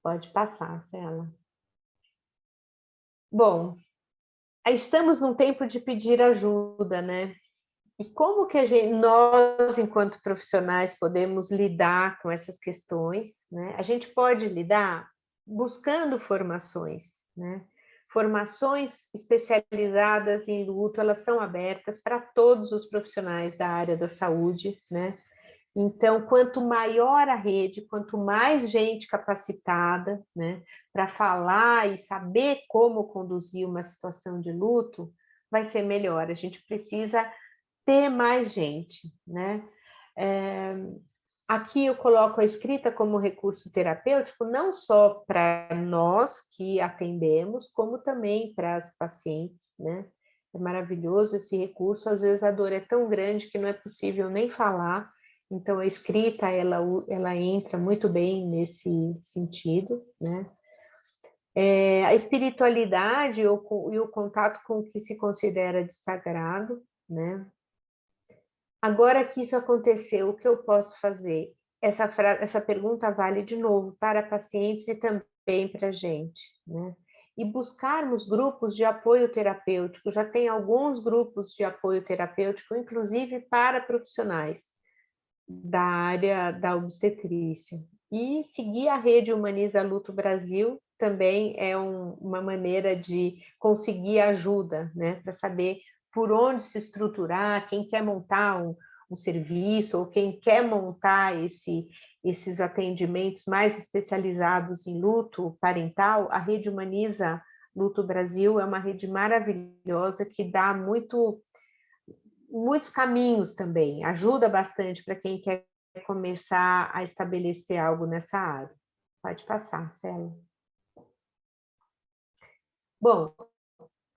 Pode passar, Cela. Bom, estamos num tempo de pedir ajuda, né? E como que nós, enquanto profissionais, podemos lidar com essas questões, né? A gente pode lidar buscando formações, né? Formações especializadas em luto, elas são abertas para todos os profissionais da área da saúde, né? Então, quanto maior a rede, quanto mais gente capacitada, né, para falar e saber como conduzir uma situação de luto, vai ser melhor. A gente precisa ter mais gente, né? Aqui eu coloco a escrita como recurso terapêutico, não só para nós que atendemos, como também para as pacientes, né? É maravilhoso esse recurso, às vezes a dor é tão grande que não é possível nem falar, então a escrita, ela entra muito bem nesse sentido, né? A espiritualidade e o contato com o que se considera de sagrado, né? Agora que isso aconteceu, o que eu posso fazer? Essa pergunta vale de novo para pacientes e também para a gente, né? E buscarmos grupos de apoio terapêutico, já tem alguns grupos de apoio terapêutico, inclusive para profissionais da área da obstetrícia. E seguir a rede Humaniza Luto Brasil também é uma maneira de conseguir ajuda, né? Para saber por onde se estruturar, quem quer montar um serviço ou quem quer montar esses atendimentos mais especializados em luto parental, a rede Humaniza Luto Brasil é uma rede maravilhosa que dá muitos caminhos também, ajuda bastante para quem quer começar a estabelecer algo nessa área. Pode passar, Célia. Bom,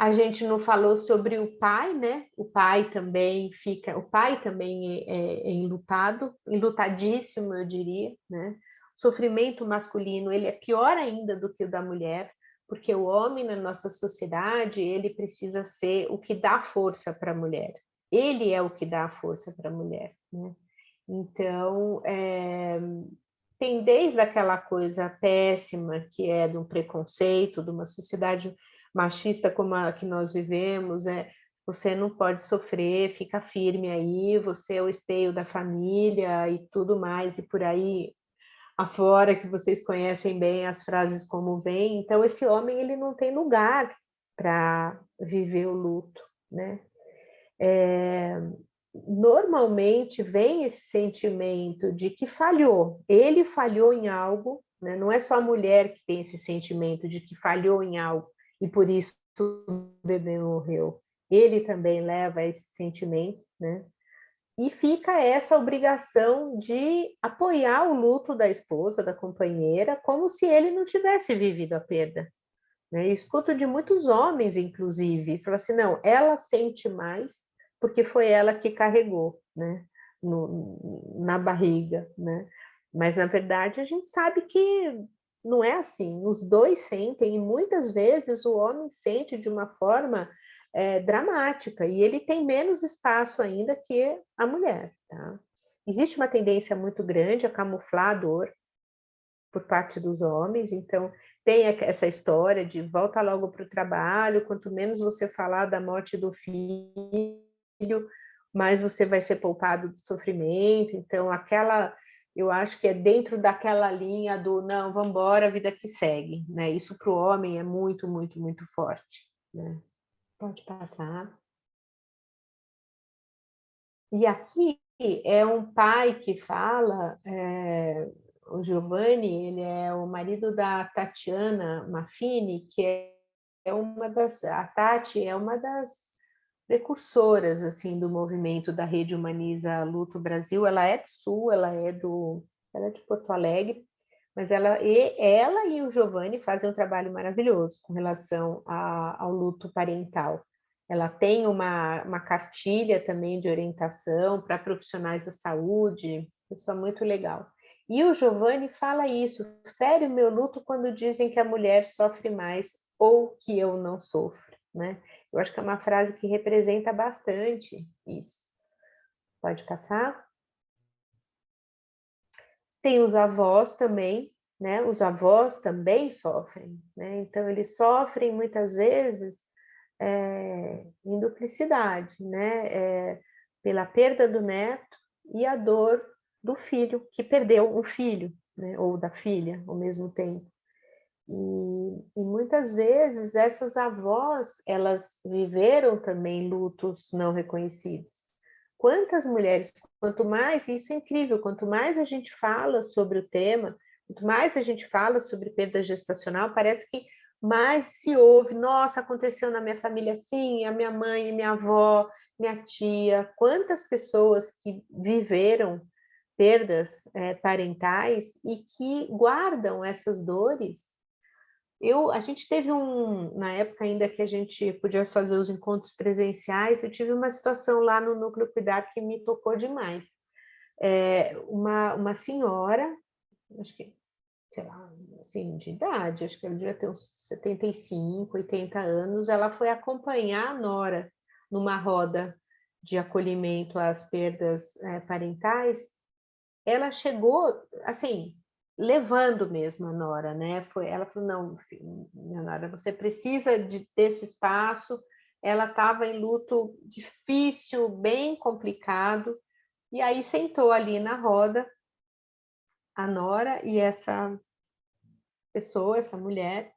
a gente não falou sobre o pai, né? O pai também é enlutadíssimo, eu diria, né? O sofrimento masculino, ele é pior ainda do que o da mulher, porque o homem na nossa sociedade, ele precisa ser o que dá força para a mulher. Ele é o que dá a força para a mulher, né? Então, tem desde aquela coisa péssima que é do preconceito, de uma sociedade machista como a que nós vivemos, você não pode sofrer, fica firme aí, você é o esteio da família e tudo mais, e por aí afora, que vocês conhecem bem as frases como vem. Então, esse homem, ele não tem lugar para viver o luto, né? Normalmente vem esse sentimento de que falhou, ele falhou em algo, né? Não é só a mulher que tem esse sentimento de que falhou em algo e por isso o bebê morreu. Ele também leva esse sentimento, né? E fica essa obrigação de apoiar o luto da esposa, da companheira, como se ele não tivesse vivido a perda, né? Eu escuto de muitos homens, inclusive, falam assim, não, ela sente mais porque foi ela que carregou, né? Na barriga, né? Mas, na verdade, a gente sabe que não é assim. Os dois sentem, e muitas vezes o homem sente de uma forma dramática, e ele tem menos espaço ainda que a mulher, tá? Existe uma tendência muito grande a camuflar a dor por parte dos homens, então tem essa história de volta logo para o trabalho, quanto menos você falar da morte do filho, mais você vai ser poupado do sofrimento. Então, eu acho que é dentro daquela linha do não, vamos embora, a vida que segue, né? Isso para o homem é muito, muito, muito forte, né? Pode passar. E aqui é um pai que fala, o Giovanni, ele é o marido da Tatiana Maffini, que é uma das, a Tati é uma das precursoras assim do movimento da Rede Humaniza Luto Brasil. Ela é do Sul, ela é de Porto Alegre, mas ela e o Giovanni fazem um trabalho maravilhoso com relação ao luto parental. Ela tem uma cartilha também de orientação para profissionais da saúde, isso é muito legal. E o Giovanni fala isso, fere o meu luto quando dizem que a mulher sofre mais ou que eu não sofro, né? Eu acho que é uma frase que representa bastante isso. Pode passar? Tem os avós também, né? Os avós também sofrem, né? Então, eles sofrem muitas vezes em duplicidade, né? Pela perda do neto e a dor do filho, que perdeu um filho, né? Ou da filha, ao mesmo tempo. E muitas vezes essas avós, elas viveram também lutos não reconhecidos. Quantas mulheres, quanto mais, isso é incrível, quanto mais a gente fala sobre o tema, quanto mais a gente fala sobre perda gestacional, parece que mais se ouve, nossa, aconteceu na minha família assim, a minha mãe, minha avó, minha tia, quantas pessoas que viveram perdas parentais e que guardam essas dores. A gente teve na época ainda que a gente podia fazer os encontros presenciais, eu tive uma situação lá no Núcleo Cuidar que me tocou demais. Uma senhora, acho que, sei lá, assim, de idade, acho que ela devia ter uns 75, 80 anos, ela foi acompanhar a nora numa roda de acolhimento às perdas parentais. Ela chegou, assim, levando mesmo a nora, né? Ela falou, não, minha nora, você precisa desse espaço. Ela estava em luto difícil, bem complicado, e aí sentou ali na roda a nora e essa pessoa, essa mulher,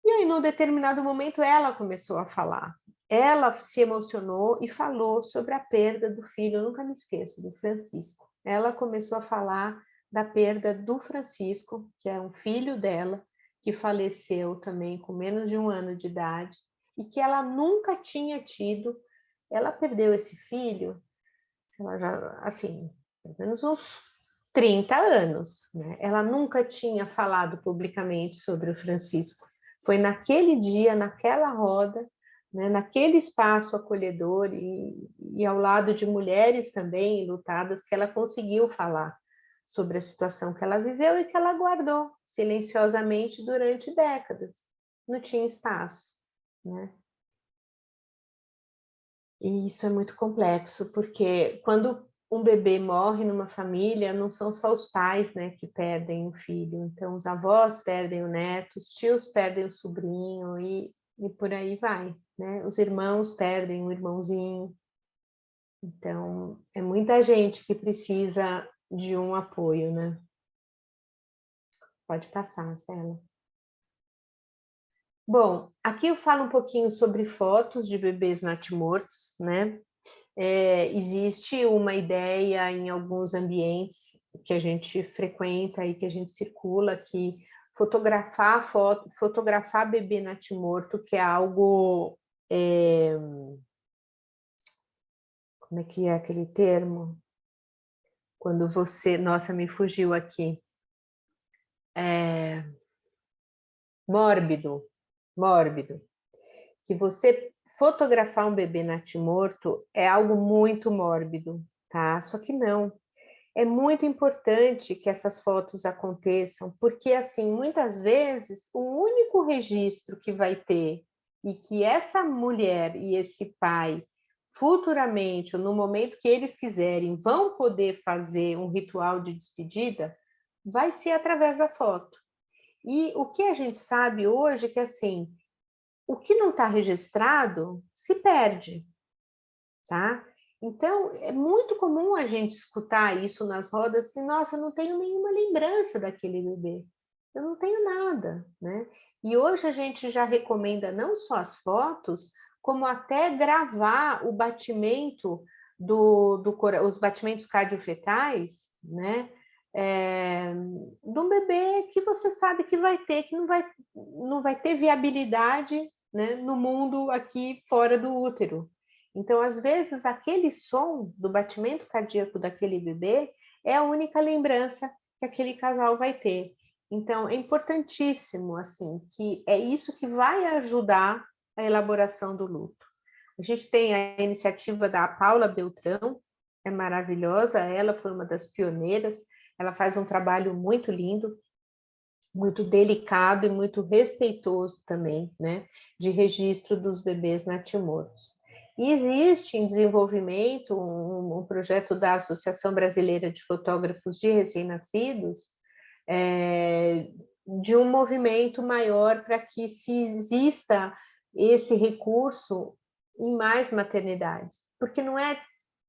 e aí, num determinado momento, ela começou a falar. Ela se emocionou e falou sobre a perda do filho, eu nunca me esqueço, do Francisco. Ela começou a falar da perda do Francisco, que é um filho dela, que faleceu também com menos de 1 ano de idade, e que ela nunca tinha tido. Ela perdeu esse filho, ela já, assim, pelo menos uns 30 anos, né? Ela nunca tinha falado publicamente sobre o Francisco. Foi naquele dia, naquela roda, né, naquele espaço acolhedor e ao lado de mulheres também lutadas, que ela conseguiu falar sobre a situação que ela viveu e que ela guardou silenciosamente durante décadas. Não tinha espaço, né? E isso é muito complexo, porque quando um bebê morre numa família, não são só os pais, né, que perdem o filho. Então, os avós perdem o neto, os tios perdem o sobrinho e por aí vai, né? Os irmãos perdem o irmãozinho. Então, é muita gente que precisa de um apoio, né? Pode passar, Cela. Bom, aqui eu falo um pouquinho sobre fotos de bebês natimortos, né? Existe uma ideia em alguns ambientes que a gente frequenta e que a gente circula, que fotografar bebê natimorto, que é algo... como é que é aquele termo? Quando você... Nossa, me fugiu aqui. Mórbido. Que você fotografar um bebê natimorto é algo muito mórbido, tá? Só que não. É muito importante que essas fotos aconteçam, porque, assim, muitas vezes, o único registro que vai ter e que essa mulher e esse pai, futuramente, ou no momento que eles quiserem, vão poder fazer um ritual de despedida, vai ser através da foto. E o que a gente sabe hoje é que, assim, o que não está registrado se perde, tá? Então, é muito comum a gente escutar isso nas rodas, assim, nossa, eu não tenho nenhuma lembrança daquele bebê, eu não tenho nada, né? E hoje a gente já recomenda não só as fotos, como até gravar o batimento os batimentos cardiofetais, né? Do bebê que você sabe que vai ter, que não vai ter viabilidade, né, no mundo aqui fora do útero. Então, às vezes, aquele som do batimento cardíaco daquele bebê é a única lembrança que aquele casal vai ter. Então, é importantíssimo, assim, que é isso que vai ajudar a elaboração do luto. A gente tem a iniciativa da Paula Beltrão, é maravilhosa, ela foi uma das pioneiras, ela faz um trabalho muito lindo, muito delicado e muito respeitoso também, né, de registro dos bebês natimortos. E existe em desenvolvimento um projeto da Associação Brasileira de Fotógrafos de Recém-Nascidos, de um movimento maior para que se exista esse recurso em mais maternidades, porque não é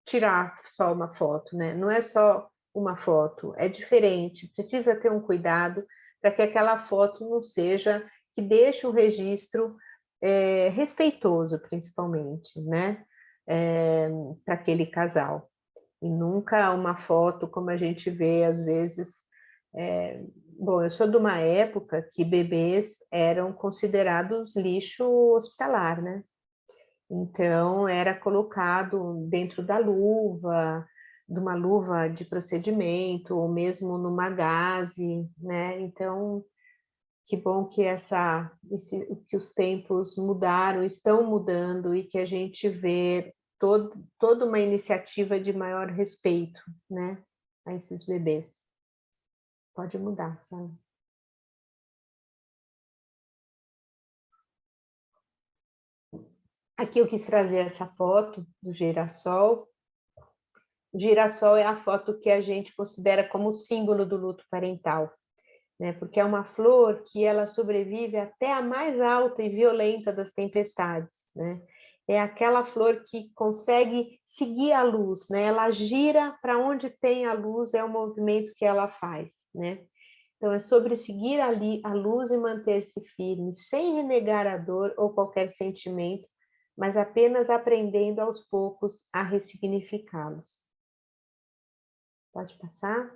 tirar só uma foto, né? Não é só uma foto, é diferente, precisa ter um cuidado para que aquela foto não seja, que deixe um registro respeitoso, principalmente, né? Para aquele casal. E nunca uma foto como a gente vê, às vezes... Bom, eu sou de uma época que bebês eram considerados lixo hospitalar, né? Então, era colocado dentro da luva, de uma luva de procedimento, ou mesmo numa gaze, né? Então, que bom que que os tempos mudaram, estão mudando, e que a gente vê toda uma iniciativa de maior respeito, né, a esses bebês. Pode mudar, sabe? Aqui eu quis trazer essa foto do girassol. O girassol é a foto que a gente considera como símbolo do luto parental, né? Porque é uma flor que ela sobrevive até a mais alta e violenta das tempestades, né? É aquela flor que consegue seguir a luz, né? Ela gira para onde tem a luz, é o movimento que ela faz, né? Então, é sobre seguir ali a luz e manter-se firme, sem renegar a dor ou qualquer sentimento, mas apenas aprendendo aos poucos a ressignificá-los. Pode passar?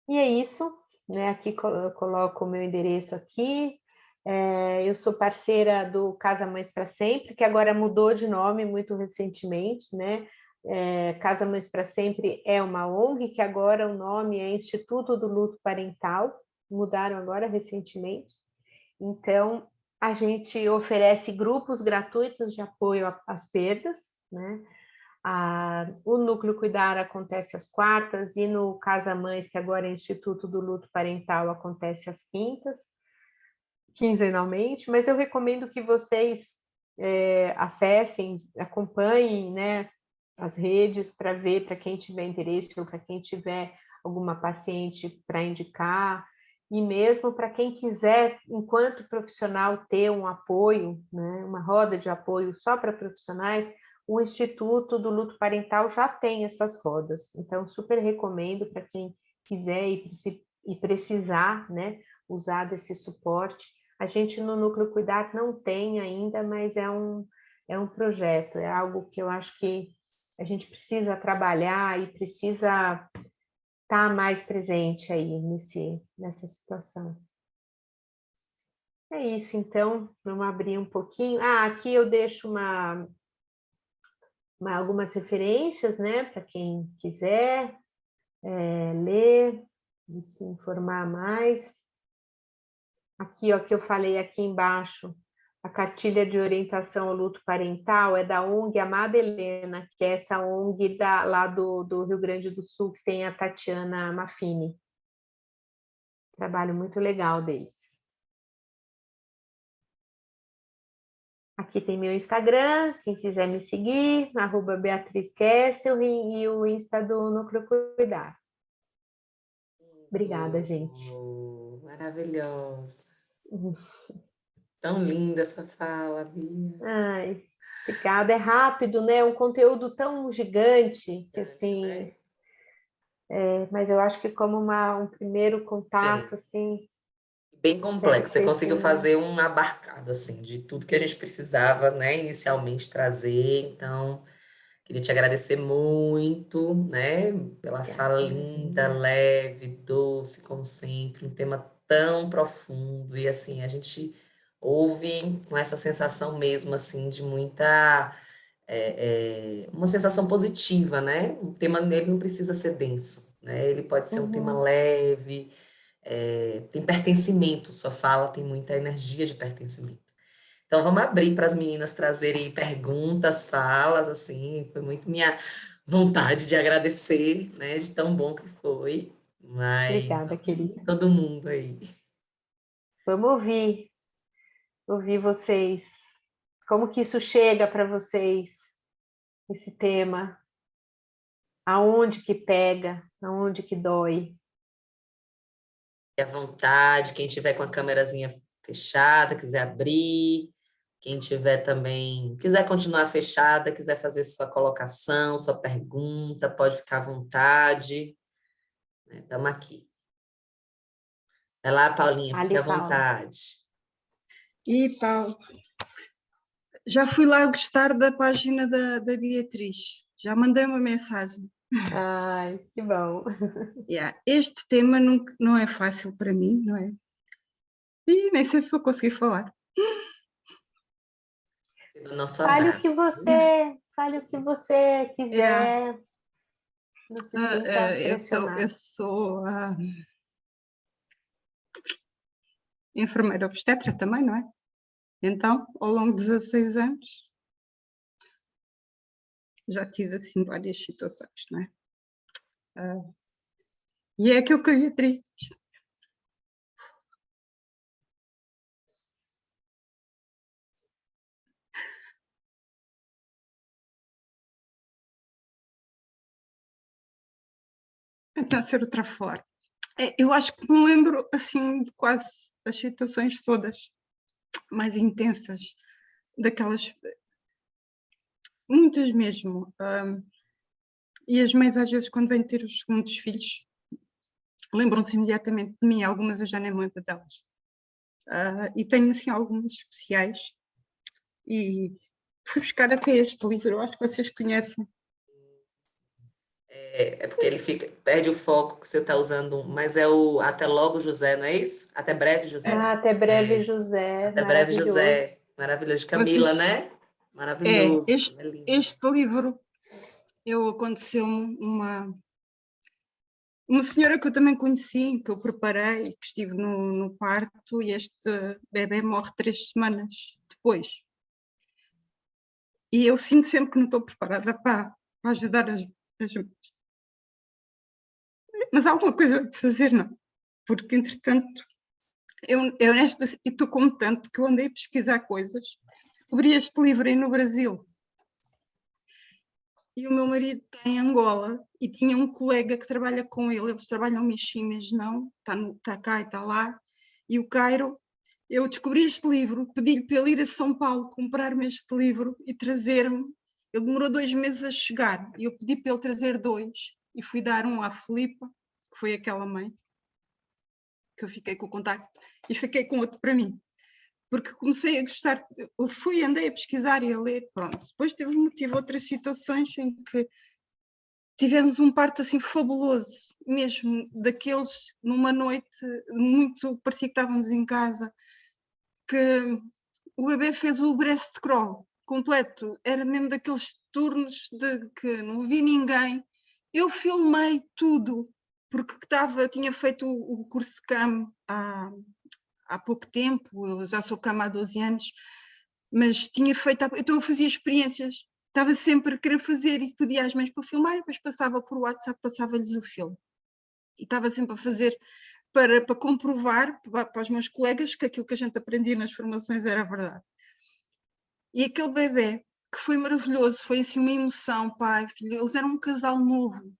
E é isso, né? Aqui eu coloco o meu endereço aqui. Eu sou parceira do Casa Mães para Sempre, que agora mudou de nome muito recentemente, né? Casa Mães para Sempre é uma ONG, que agora o nome é Instituto do Luto Parental, mudaram agora recentemente. Então, a gente oferece grupos gratuitos de apoio às perdas, né? O Núcleo Cuidar acontece às quartas, e no Casa Mães, que agora é Instituto do Luto Parental, acontece às quintas, quinzenalmente, mas eu recomendo que vocês acessem, acompanhem, né, as redes para ver, para quem tiver interesse ou para quem tiver alguma paciente para indicar, e mesmo para quem quiser, enquanto profissional, ter um apoio, né, uma roda de apoio só para profissionais. O Instituto do Luto Parental já tem essas rodas, então super recomendo para quem quiser e precisar, né, usar desse suporte. A gente no Núcleo Cuidar não tem ainda, mas é um projeto, é algo que eu acho que a gente precisa trabalhar e precisa estar mais presente aí nessa situação. É isso, então, vamos abrir um pouquinho. Aqui eu deixo algumas referências, né, para quem quiser ler e se informar mais. Aqui, ó, que eu falei aqui embaixo, a cartilha de orientação ao luto parental é da ONG Amada Helena, que é essa ONG lá do Rio Grande do Sul, que tem a Tatiana Maffini. Trabalho muito legal deles. Aqui tem meu Instagram, quem quiser me seguir, @BeatrizKessel e o Insta do Núcleo Cuidar. Obrigada, gente. Maravilhosa. Tão linda essa fala, Bia. Ai, obrigada. É rápido, né? Um conteúdo tão gigante que assim. Mas eu acho que como um primeiro contato, assim. Bem complexo. Você conseguiu fazer um abarcado assim de tudo que a gente precisava, né, inicialmente trazer. Então, queria te agradecer muito, né, pela fala linda, leve, doce, como sempre, um tema tão profundo e assim a gente ouve com essa sensação mesmo assim de muita uma sensação positiva, né? Um tema ele não precisa ser denso, né? Ele pode ser um tema leve, tem pertencimento, sua fala tem muita energia de pertencimento. Então, vamos abrir para as meninas trazerem perguntas, falas, assim, foi muito minha vontade de agradecer, né, de tão bom que foi, mas Obrigada, querida. todo mundo aí. Vamos ouvir vocês. Como que isso chega para vocês, esse tema? Aonde que pega? Aonde que dói? À vontade, quem tiver com a câmerazinha fechada, quiser abrir, quem tiver também, quiser continuar fechada, quiser fazer sua colocação, sua pergunta, pode ficar à vontade. Estamos aqui. Vai lá, Paulinha, fique à vontade. E, Paulo, já fui lá gostar da página da Beatriz, já mandei uma mensagem. Ai, que bom. Este tema não é fácil para mim, não é? E nem sei se vou conseguir falar. Nosso fale abraço. Fale o que você quiser. Não se sinta pressionada. Eu sou enfermeira obstetra também, não é? Então, ao longo de 16 anos, já tive assim várias situações, não é? E é aquilo que a Beatriz diz. Tentar ser outra forma. Eu acho que me lembro assim de quase as situações todas mais intensas, daquelas, muitas mesmo. E as mães às vezes quando vêm ter os segundos filhos lembram-se imediatamente de mim, algumas eu já nem me lembro delas. E tenho assim algumas especiais e fui buscar até este livro, eu acho que vocês conhecem. É porque ele perde o foco que você está usando, mas é o Até Logo, José, não é isso? Até Breve, José. Até Breve, José. Até Breve, José. Maravilhoso. De Camila, né? Maravilhoso. Este livro, aconteceu-me uma senhora que eu também conheci, que eu preparei, que estive no parto, e este bebê morre 3 semanas depois. E eu sinto sempre que não estou preparada para ajudar as mães. Mas há alguma coisa a fazer, não? Porque, entretanto, eu nesta e estou com tanto que eu andei a pesquisar coisas. Descobri este livro aí no Brasil. E o meu marido está em Angola e tinha um colega que trabalha com ele. Eles trabalham mas não, está cá e está lá. E o Cairo, eu descobri este livro, pedi-lhe para ele ir a São Paulo comprar-me este livro e trazer-me. Ele demorou 2 meses a chegar e eu pedi para ele trazer 2 e fui dar um à Filipa, que foi aquela mãe, que eu fiquei com o contacto e fiquei com outro para mim. Porque comecei a gostar, andei a pesquisar e a ler, pronto. Depois tive outras situações em que tivemos um parto assim fabuloso, mesmo daqueles, numa noite muito, parecia que estávamos em casa, que o bebê fez o breast crawl completo, era mesmo daqueles turnos de que não vi ninguém. Eu filmei tudo, porque eu tinha feito o curso de CAM há pouco tempo, eu já sou CAM há 12 anos, mas tinha feito, então eu fazia experiências, estava sempre a querer fazer e pedia às mães para filmar, e depois passava por WhatsApp, passava-lhes o filme. E estava sempre a fazer para comprovar para os meus colegas que aquilo que a gente aprendia nas formações era verdade. E aquele bebê, que foi maravilhoso, foi assim uma emoção, pai, filho, eles eram um casal novo,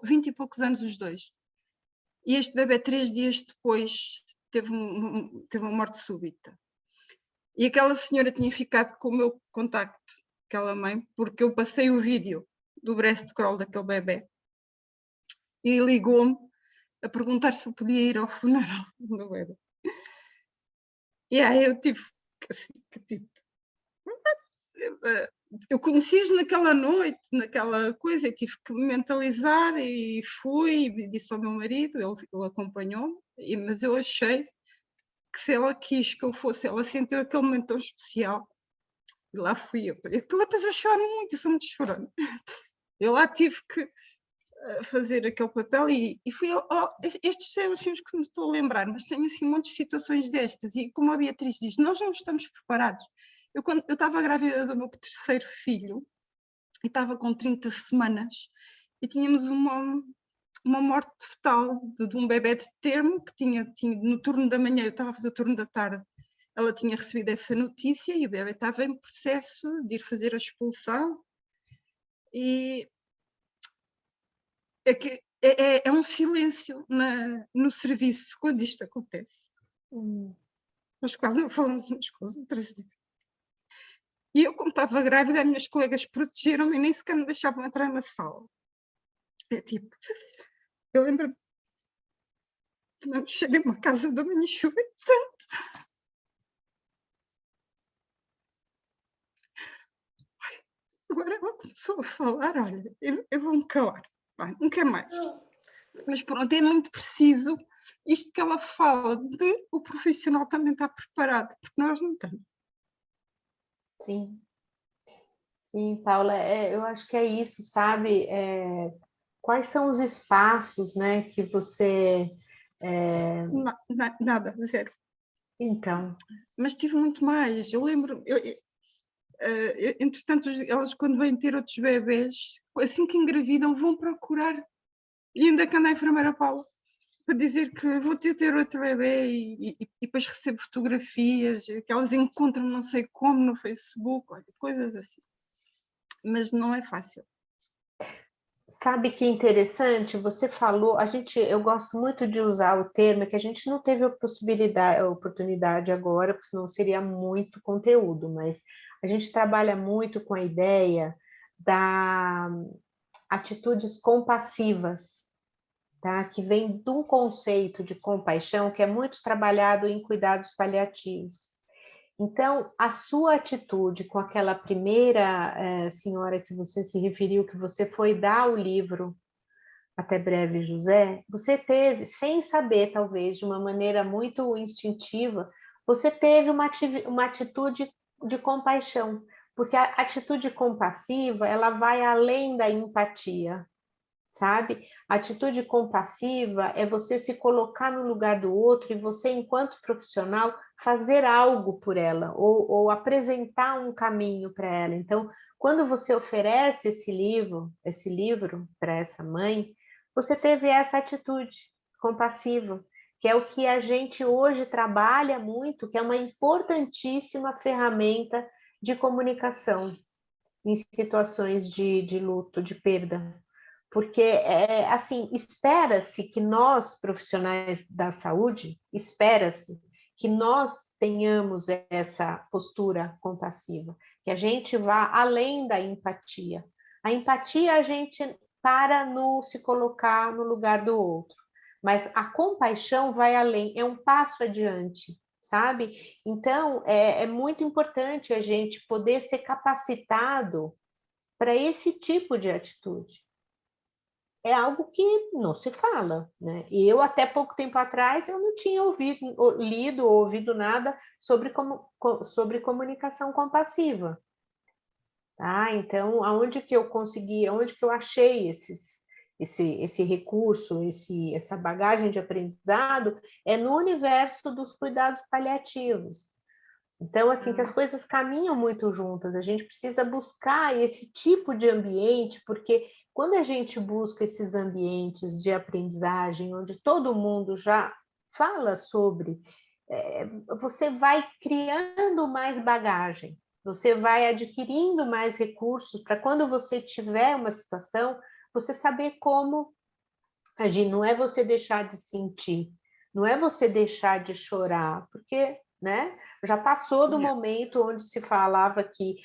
20 e poucos anos os dois. E este bebê, 3 dias depois, teve uma morte súbita. E aquela senhora tinha ficado com o meu contacto, aquela mãe, porque eu passei o vídeo do breast crawl daquele bebê e ligou-me a perguntar se eu podia ir ao funeral do bebê. E aí eu tive eu conheci-os naquela noite, naquela coisa, e tive que me mentalizar e fui, e disse ao meu marido, ele acompanhou-me, mas eu achei que se ela quis que eu fosse, ela sentiu aquele momento tão especial, e lá fui eu. Depois eu choro muito, sou muito chorona. Eu lá tive que fazer aquele papel e fui. Estes são os filmes que me estou a lembrar, mas tenho assim muitas situações destas, e como a Beatriz diz, nós não estamos preparados. Quando eu estava grávida do meu terceiro filho, e estava com 30 semanas, e tínhamos uma morte fetal de um bebê de termo que tinha no turno da manhã, eu estava a fazer o turno da tarde, ela tinha recebido essa notícia e o bebê estava em processo de ir fazer a expulsão, e é um silêncio no serviço quando isto acontece. Nós quase não falamos umas com as outras. E eu, como estava grávida, as minhas colegas protegeram-me e nem sequer me deixavam entrar na sala. É tipo, eu lembro-me que cheguei a uma casa da manhã e chorei tanto. Agora ela começou a falar, olha, eu vou-me calar, não quer mais. Mas pronto, é muito preciso isto que ela fala, de o profissional também estar preparado, porque nós não estamos. Sim. Sim, Paula, eu acho que é isso, sabe? Quais são os espaços, né, que você... Nada, zero. Então... Mas tive muito mais. Eu lembro, entretanto, elas quando vêm ter outros bebês, assim que engravidam, vão procurar. E ainda que anda a enfermeira Paula para dizer que vou ter outro bebê e depois recebo fotografias que elas encontram não sei como no Facebook, olha, coisas assim. Mas não é fácil. Sabe que interessante, você falou, eu gosto muito de usar o termo, que a gente não teve a oportunidade agora, porque senão seria muito conteúdo, mas a gente trabalha muito com a ideia da atitudes compassivas, tá? Que vem de um conceito de compaixão que é muito trabalhado em cuidados paliativos. Então, a sua atitude com aquela primeira senhora que você se referiu, que você foi dar o livro Até Breve, José, você teve, sem saber, talvez, de uma maneira muito instintiva, você teve uma atitude de compaixão, porque a atitude compassiva, ela vai além da empatia, sabe? A atitude compassiva é você se colocar no lugar do outro e você, enquanto profissional, fazer algo por ela ou apresentar um caminho para ela. Então, quando você oferece esse livro para essa mãe, você teve essa atitude compassiva, que é o que a gente hoje trabalha muito, que é uma importantíssima ferramenta de comunicação em situações de luto, de perda. Porque, assim, espera-se que nós, profissionais da saúde, espera-se que nós tenhamos essa postura compassiva, que a gente vá além da empatia. A empatia a gente para se colocar no lugar do outro. Mas a compaixão vai além, é um passo adiante, sabe? Então, é muito importante a gente poder ser capacitado para esse tipo de atitude. É algo que não se fala, né? E eu, até pouco tempo atrás, eu não tinha lido ou ouvido nada sobre comunicação compassiva. Tá? Então, aonde que eu achei esse recurso, essa bagagem de aprendizado, é no universo dos cuidados paliativos. Então, assim, que as coisas caminham muito juntas, a gente precisa buscar esse tipo de ambiente, porque quando a gente busca esses ambientes de aprendizagem, onde todo mundo já fala sobre, você vai criando mais bagagem, você vai adquirindo mais recursos para quando você tiver uma situação, você saber como agir. Não é você deixar de sentir, não é você deixar de chorar, porque, né, já passou do momento onde se falava que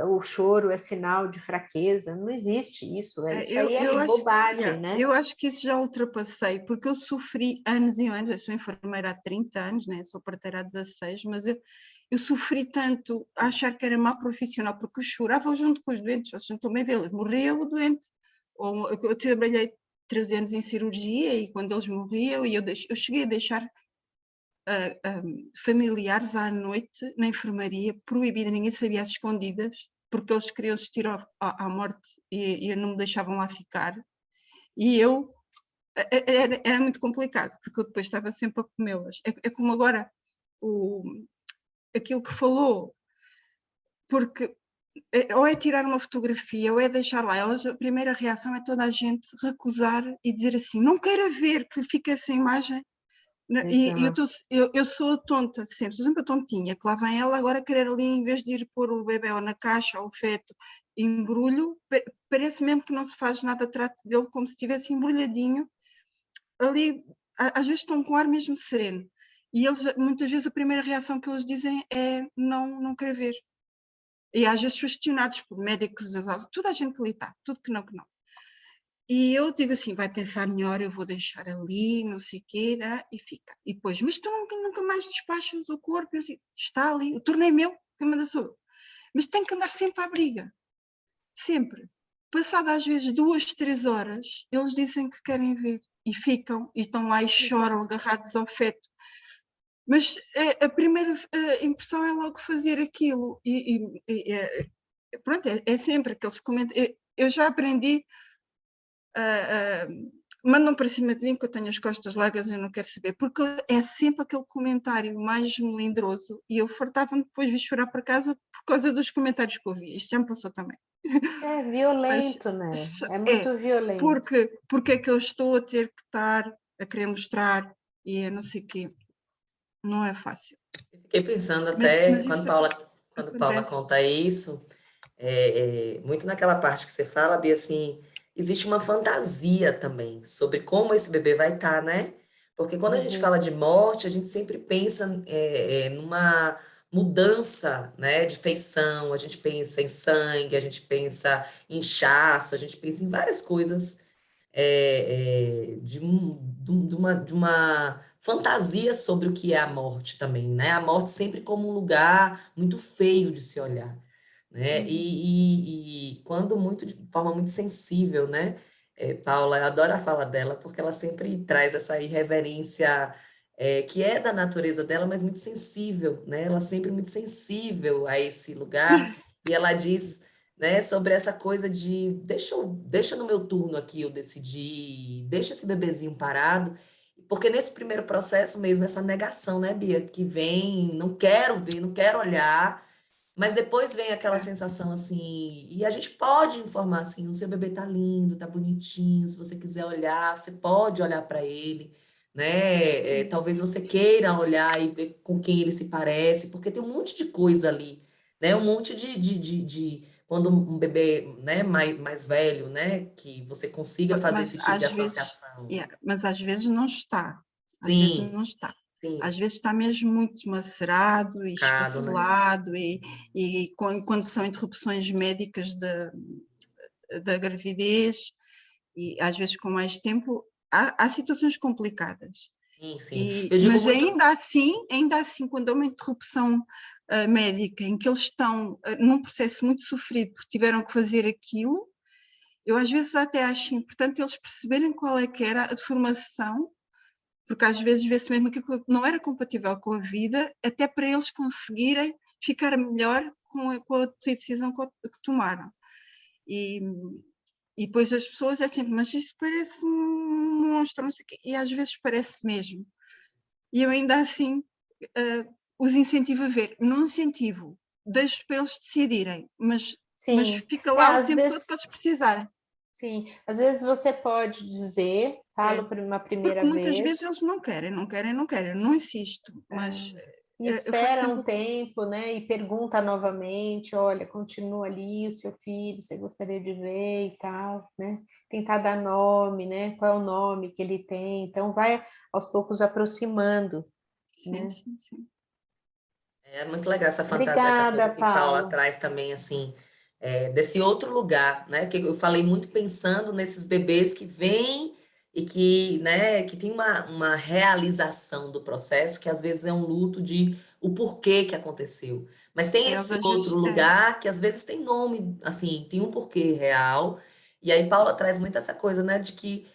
o choro é sinal de fraqueza. Não existe isso. Isso aí é bobagem, né? Eu acho que isso já ultrapassei, porque eu sofri anos e anos. Eu sou enfermeira há 30 anos, né? Sou parteira há 16, mas eu sofri tanto a achar que era má profissional, porque eu chorava junto com os doentes. Vocês não estão bem a ver, morria o doente. Eu trabalhei 13 anos em cirurgia, e quando eles morriam, eu cheguei a deixar familiares à noite na enfermaria, proibida, ninguém sabia, às escondidas, porque eles queriam assistir à morte e não me deixavam lá ficar. E era muito complicado, porque eu depois estava sempre a comê-las. É como agora aquilo que falou, porque ou é tirar uma fotografia ou é deixar lá. A primeira reação é toda a gente recusar e dizer assim, não quero ver, que lhe fique essa imagem. E eu sou a tonta sempre, sou sempre a tontinha, que lá vem ela agora querer ali, em vez de ir pôr o bebê ou na caixa ou o feto, embrulho, parece mesmo que não se faz nada, trato dele como se estivesse embrulhadinho, ali, às vezes estão com ar mesmo sereno, e eles, muitas vezes a primeira reação que eles dizem é não querer ver, e às vezes questionados por médicos, toda a gente ali está, tudo que não. E eu digo assim, vai pensar melhor, eu vou deixar ali, não sei o quê, e fica. E depois, mas tu nunca mais despachas o corpo? Eu assim, está ali, o turno é meu, quem manda sou eu. Mas tem que andar sempre à briga, sempre. Passado às vezes 2, 3 horas, eles dizem que querem ver e ficam, e estão lá e choram, agarrados ao feto. Mas a primeira impressão é logo fazer aquilo. Pronto, é sempre aqueles comentários. Eu já aprendi... mandam para cima de mim que eu tenho as costas largas e eu não quero saber, porque é sempre aquele comentário mais melindroso, e eu fartava-me depois de chorar para casa por causa dos comentários que eu vi. Isto já me passou também. É violento, né? É muito violento. Porque é que eu estou a ter que estar a querer mostrar e a não sei o quê. Não é fácil. Fiquei pensando até, mas quando Paula conta isso, muito naquela parte que você fala, Bia, assim, existe uma fantasia também sobre como esse bebê vai estar, né? Porque quando a gente fala de morte, a gente sempre pensa numa mudança, né, de feição, a gente pensa em sangue, a gente pensa em inchaço, a gente pensa em várias coisas de uma fantasia sobre o que é a morte também, né? A morte sempre como um lugar muito feio de se olhar, né? E quando de forma muito sensível, né? Paula, eu adoro a fala dela, porque ela sempre traz essa irreverência que é da natureza dela, mas muito sensível, né? Ela sempre muito sensível a esse lugar, e ela diz, né, sobre essa coisa de deixa no meu turno aqui eu decidir, deixa esse bebezinho parado, porque nesse primeiro processo mesmo, essa negação, né, Bia, que vem, não quero ver, não quero olhar, mas depois vem aquela sensação assim, e a gente pode informar assim, o seu bebê tá lindo, tá bonitinho, se você quiser olhar, você pode olhar para ele, né? Talvez você queira olhar e ver com quem ele se parece, porque tem um monte de coisa ali, né? Um monte de quando um bebê, né, mais velho, né, que você consiga fazer esse tipo de associação. Mas às vezes não está. Às vezes Sim, não está. sim, Às vezes está mesmo muito macerado e né? esfacelado, e quando são interrupções médicas da gravidez, e às vezes com mais tempo, há situações complicadas. Sim, sim. Eu digo Mas muito... ainda assim, quando há uma interrupção médica em que eles estão num processo muito sofrido porque tiveram que fazer aquilo, eu às vezes até acho importante eles perceberem qual é que era a deformação, porque às vezes vê-se mesmo que aquilo não era compatível com a vida, até para eles conseguirem ficar melhor com a decisão que tomaram. E depois as pessoas é sempre, mas isto parece um monstro, não sei o quê, e às vezes parece mesmo. E eu ainda assim os incentivo a ver, não incentivo, deixo para eles decidirem, mas fica lá o tempo todo para eles precisarem. Sim, às vezes você pode dizer, falo por uma primeira porque muitas vez. vezes eles não querem, não insisto, mas... E espera um tempo, né? E pergunta novamente, olha, continua ali o seu filho, você gostaria de ver e tal, né? Tentar dar nome, né? Qual é o nome que ele tem? Então vai aos poucos aproximando. Sim, né? sim, sim. É muito legal essa fantasia, essa Obrigada, coisa que Paula Paulo. traz também, assim, desse outro lugar, né? Que eu falei muito pensando nesses bebês que vêm e que, né, que tem uma realização do processo, que às vezes é um luto de o porquê que aconteceu. Mas tem Eles esse às outro vezes lugar que às vezes tem nome, assim, tem um porquê real. E aí Paula traz muito essa coisa, né, de que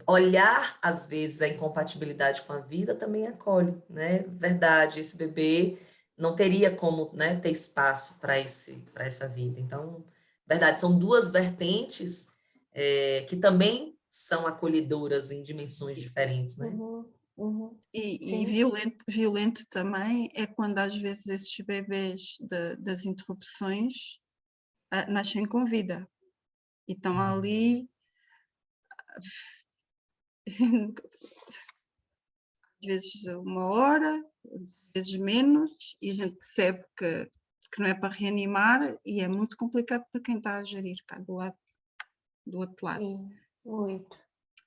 olhar, às vezes, a incompatibilidade com a vida também acolhe, né? Verdade, esse bebê não teria como, né, ter espaço para essa vida. Então, verdade, são duas vertentes que também são acolhedoras em dimensões diferentes, né? E violento também é quando às vezes esses bebês das interrupções nascem com vida e estão ali às vezes 1 hora, às vezes menos, e a gente percebe que não é para reanimar e é muito complicado para quem está a gerir cá do outro lado. Sim, muito.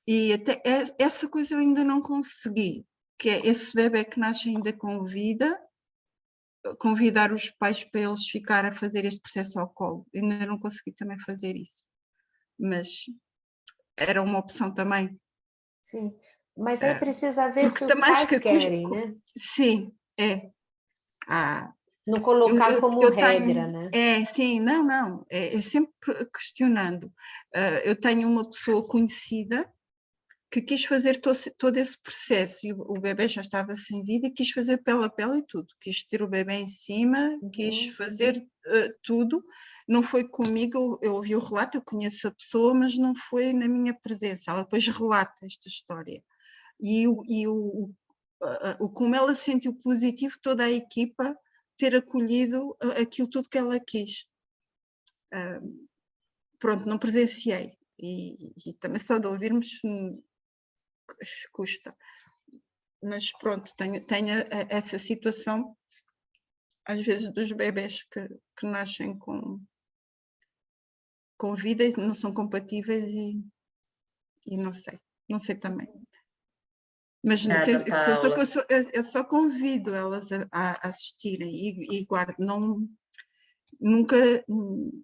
E até essa coisa eu ainda não consegui, que é esse bebê que nasce ainda com vida, convidar os pais para eles ficarem a fazer este processo ao colo. Eu ainda não consegui também fazer isso, mas era uma opção também. Sim, mas aí precisa ver Porque se os também acho pais que querem, né? sim, é. Não colocar como eu regra, tenho, né? sim, não, é sempre questionando. Eu tenho uma pessoa conhecida que quis fazer todo esse processo e o bebê já estava sem vida e quis fazer pele a pele e tudo, quis ter o bebê em cima, quis fazer tudo, não foi comigo, eu ouvi o relato, eu conheço a pessoa, mas não foi na minha presença, ela depois relata esta história e como ela sentiu positivo toda a equipa ter acolhido aquilo tudo que ela quis. Pronto, não presenciei e também só de ouvirmos custa. Mas pronto, tenho essa situação, às vezes, dos bebés que nascem com vida e não são compatíveis e não sei também. Mas Obrigada, Paula. eu só convido elas a assistirem e guardo, nunca,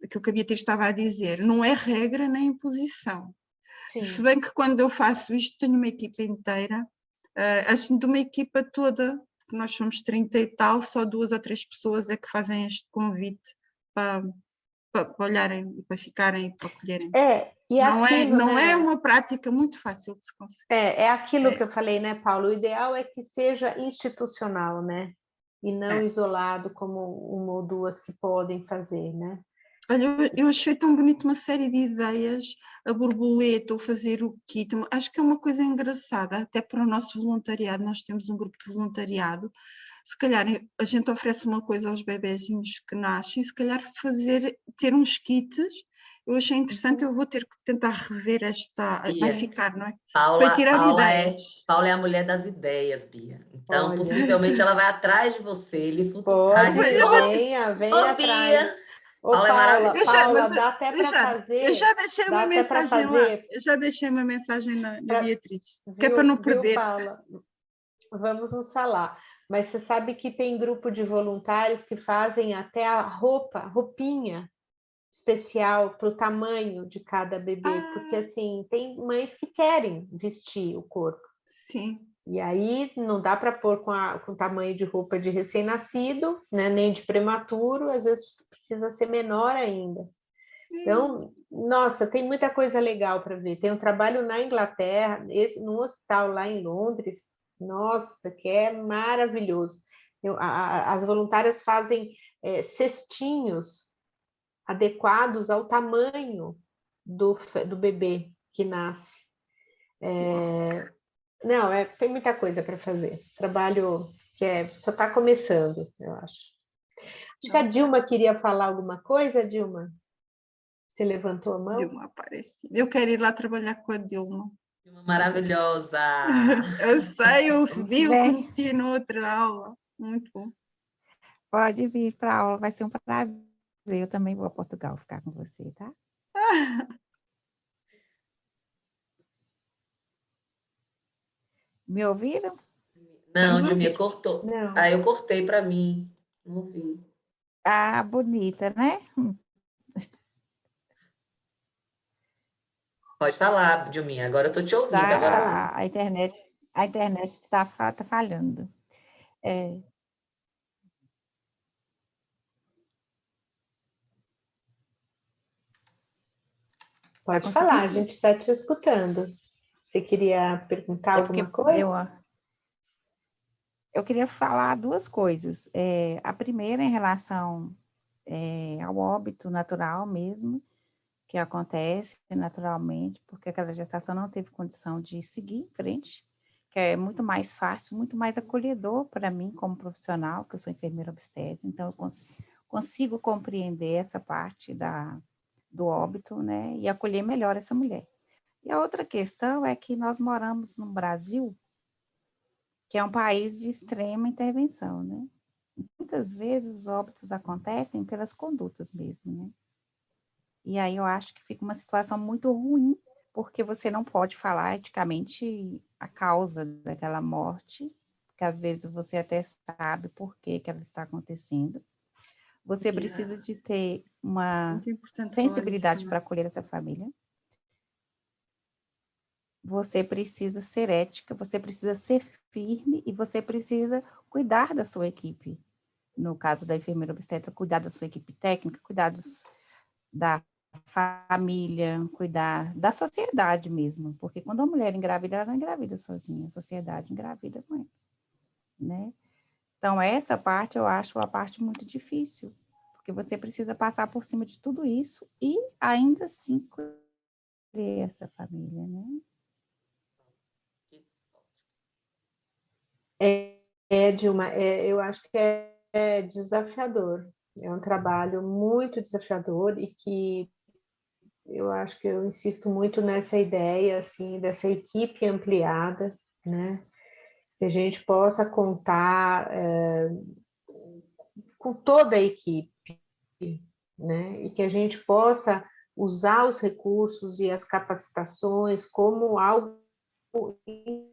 aquilo que a Beatriz estava a dizer, não é regra nem imposição. Sim. Se bem que quando eu faço isto tenho uma equipa inteira, assim de uma equipa toda, que nós somos 30 e tal, só 2 ou 3 pessoas é que fazem este convite para olharem e para ficarem e para acolherem. E aquilo, não né? é uma prática muito fácil de se conseguir. É aquilo que eu falei, né, Paulo? O ideal é que seja institucional, né? E não isolado como uma ou duas que podem fazer, né? Olha, eu achei tão bonito uma série de ideias, a borboleta, o fazer o kit, acho que é uma coisa engraçada, até para o nosso voluntariado, nós temos um grupo de voluntariado, se calhar a gente oferece uma coisa aos bebezinhos que nascem, se calhar ter uns kits, eu achei interessante, eu vou ter que tentar rever vai ficar, não é? Para tirar ideias. Paula é a mulher das ideias, Bia. Então, Olha. possivelmente, ela vai atrás de você, lhe futucar Pode, e dizer, venha ô, atrás. Bia, Ô, Paula é maravilhosa. Paula, dá até para fazer. Eu já deixei Dá uma até para mensagem lá. fazer. Eu já deixei uma mensagem na Beatriz. Que é Viu, para não perder. Paula? Vamos nos falar. Mas você sabe que tem grupo de voluntários que fazem até a roupinha especial para o tamanho de cada bebê, porque assim, tem mães que querem vestir o corpo. Sim. E aí não dá para pôr com tamanho de roupa de recém-nascido, né, nem de prematuro, às vezes precisa ser menor ainda. Então, nossa, tem muita coisa legal para ver. Tem um trabalho na Inglaterra, num hospital lá em Londres, nossa, que é maravilhoso. As voluntárias fazem cestinhos adequados ao tamanho do bebê que nasce. Não, tem muita coisa para fazer. Trabalho que só está começando, eu acho. Acho que a Dilma queria falar alguma coisa, Dilma? Você levantou a mão? Dilma Aparecida. Eu quero ir lá trabalhar com a Dilma. Maravilhosa! Eu sei, eu vi, eu Bem. conheci na outra aula. Muito bom. Pode vir para a aula, vai ser um prazer. Eu também vou a Portugal ficar com você, tá? Me ouviram? Não, Estamos a Dilminha, ouvir. cortou. Não. Aí eu cortei para mim. Não ouvi. Ah, bonita, né? Pode falar, Dilminha. Agora eu estou te ouvindo. Pode Agora falar. A internet está falhando. Pode conseguindo? falar, a gente está te escutando. Você queria perguntar alguma coisa? Eu queria falar duas coisas. A primeira em relação ao óbito natural mesmo, que acontece naturalmente, porque aquela gestação não teve condição de seguir em frente, que é muito mais fácil, muito mais acolhedor para mim como profissional, que eu sou enfermeira obstétrica, então eu consigo compreender essa parte do óbito, né, e acolher melhor essa mulher. E a outra questão é que nós moramos no Brasil, que é um país de extrema intervenção, né? Muitas vezes os óbitos acontecem pelas condutas mesmo, né? E aí eu acho que fica uma situação muito ruim, porque você não pode falar eticamente a causa daquela morte, porque às vezes você até sabe por que ela está acontecendo. Você precisa de ter uma Muito importante falar isso sensibilidade para também. acolher essa família. Você precisa ser ética, você precisa ser firme e você precisa cuidar da sua equipe. No caso da enfermeira obstetra, cuidar da sua equipe técnica, cuidar da família, cuidar da sociedade mesmo, porque quando a mulher engravida, ela não engravida sozinha, a sociedade engravida com ela, né? Então, essa parte eu acho a parte muito difícil, porque você precisa passar por cima de tudo isso e ainda assim colher essa família, né? Dilma, eu acho que é desafiador. É um trabalho muito desafiador e que eu acho que eu insisto muito nessa ideia, assim, dessa equipe ampliada, né? Que a gente possa contar com toda a equipe, né? E que a gente possa usar os recursos e as capacitações como algo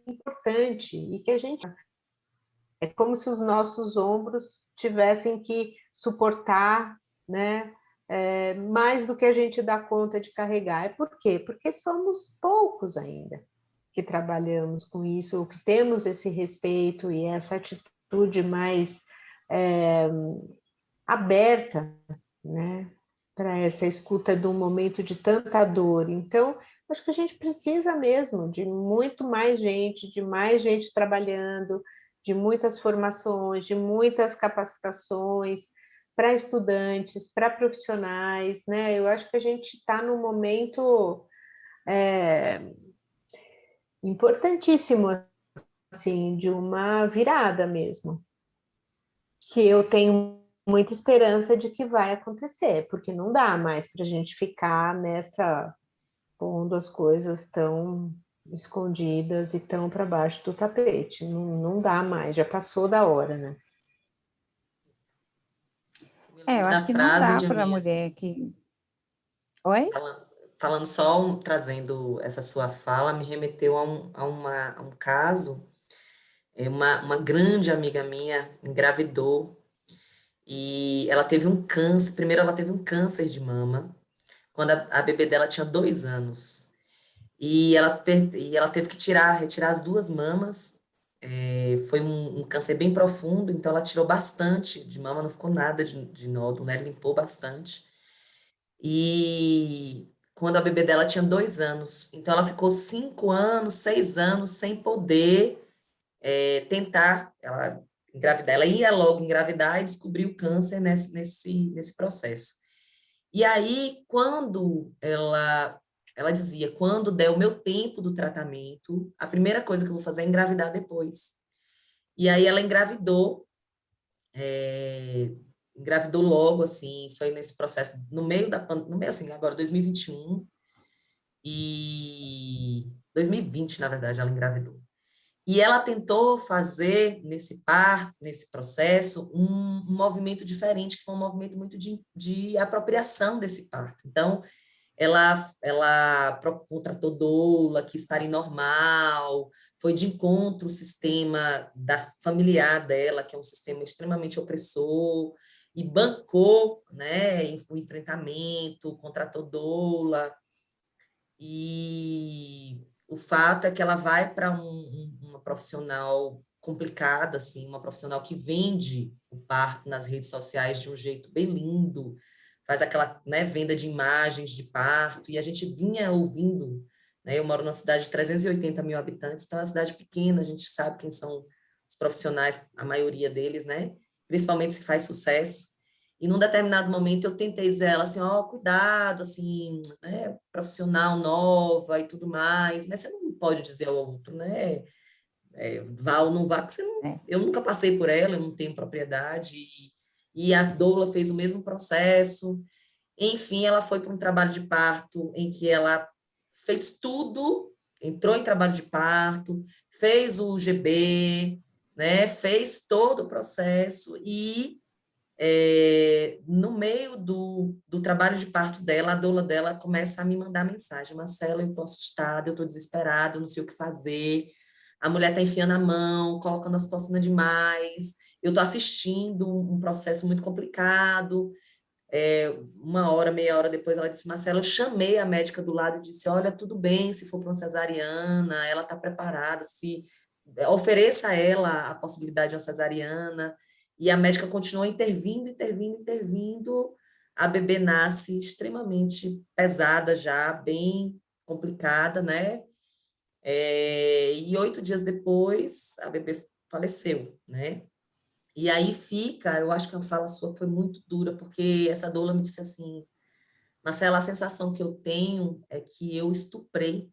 importante e que a gente é como se os nossos ombros tivessem que suportar, né, mais do que a gente dá conta de carregar. Por quê? Porque somos poucos ainda que trabalhamos com isso, que temos esse respeito e essa atitude mais aberta, né, para essa escuta de um momento de tanta dor. Então, acho que a gente precisa mesmo de muito mais gente, de mais gente trabalhando, de muitas formações, de muitas capacitações para estudantes, para profissionais, né? Eu acho que a gente está num momento importantíssimo, assim, de uma virada mesmo, que eu tenho muita esperança de que vai acontecer, porque não dá mais para a gente ficar nessa pondo as coisas tão escondidas e tão para baixo do tapete. Não dá mais, já passou da hora, né? Eu da acho que não frase dá de para a minha, mulher que... Oi? falando só, trazendo essa sua fala, me remeteu a um caso. Uma grande amiga minha engravidou E ela teve um câncer, primeiro ela teve um câncer de mama, quando a bebê dela tinha 2 anos. E ela teve que retirar as 2 mamas. Foi um câncer bem profundo, então ela tirou bastante de mama, não ficou nada de nódulo, né? Limpou bastante. E quando a bebê dela tinha 2 anos, então ela ficou 5 anos, 6 anos sem poder tentar ela engravidar. Ela ia logo engravidar e descobriu o câncer nesse processo. E aí, quando ela dizia, quando der o meu tempo do tratamento, a primeira coisa que eu vou fazer é engravidar depois. E aí ela engravidou logo, assim, foi nesse processo, no meio assim, agora 2021 e 2020, na verdade, ela engravidou. E ela tentou fazer nesse processo, um movimento diferente, que foi um movimento muito de apropriação desse parto. Então, ela contratou doula, quis parir normal, foi de encontro o sistema familiar dela, que é um sistema extremamente opressor, e bancou, né, o enfrentamento, contratou doula, e o fato é que ela vai para uma profissional complicada, assim, uma profissional que vende o parto nas redes sociais de um jeito bem lindo, faz aquela, né, venda de imagens de parto, e a gente vinha ouvindo, né, eu moro numa cidade de 380 mil habitantes, então é uma cidade pequena, a gente sabe quem são os profissionais, a maioria deles, né, principalmente se faz sucesso. E num determinado momento eu tentei dizer a ela assim, ó, cuidado, assim, né, profissional nova e tudo mais, mas você não pode dizer ao outro, né, vá ou não vá, porque eu nunca passei por ela, eu não tenho propriedade, e a doula fez o mesmo processo. Enfim, ela foi para um trabalho de parto em que ela fez tudo, entrou em trabalho de parto, fez o GB, né, fez todo o processo e no meio do trabalho de parto dela, a doula dela começa a me mandar mensagem: Marcela, eu estou assustada, eu estou desesperada, eu não sei o que fazer, a mulher está enfiando a mão, colocando a citocina demais, eu estou assistindo um processo muito complicado. Uma hora, meia hora depois, ela disse: Marcela, eu chamei a médica do lado e disse: olha, tudo bem se for para uma cesariana, ela está preparada, se ofereça a ela a possibilidade de uma cesariana. E a médica continuou intervindo, intervindo, intervindo. A bebê nasce extremamente pesada já, bem complicada, né? E 8 dias depois, a bebê faleceu, né? E aí eu acho que a fala sua foi muito dura, porque essa doula me disse assim: Marcela, a sensação que eu tenho é que eu estuprei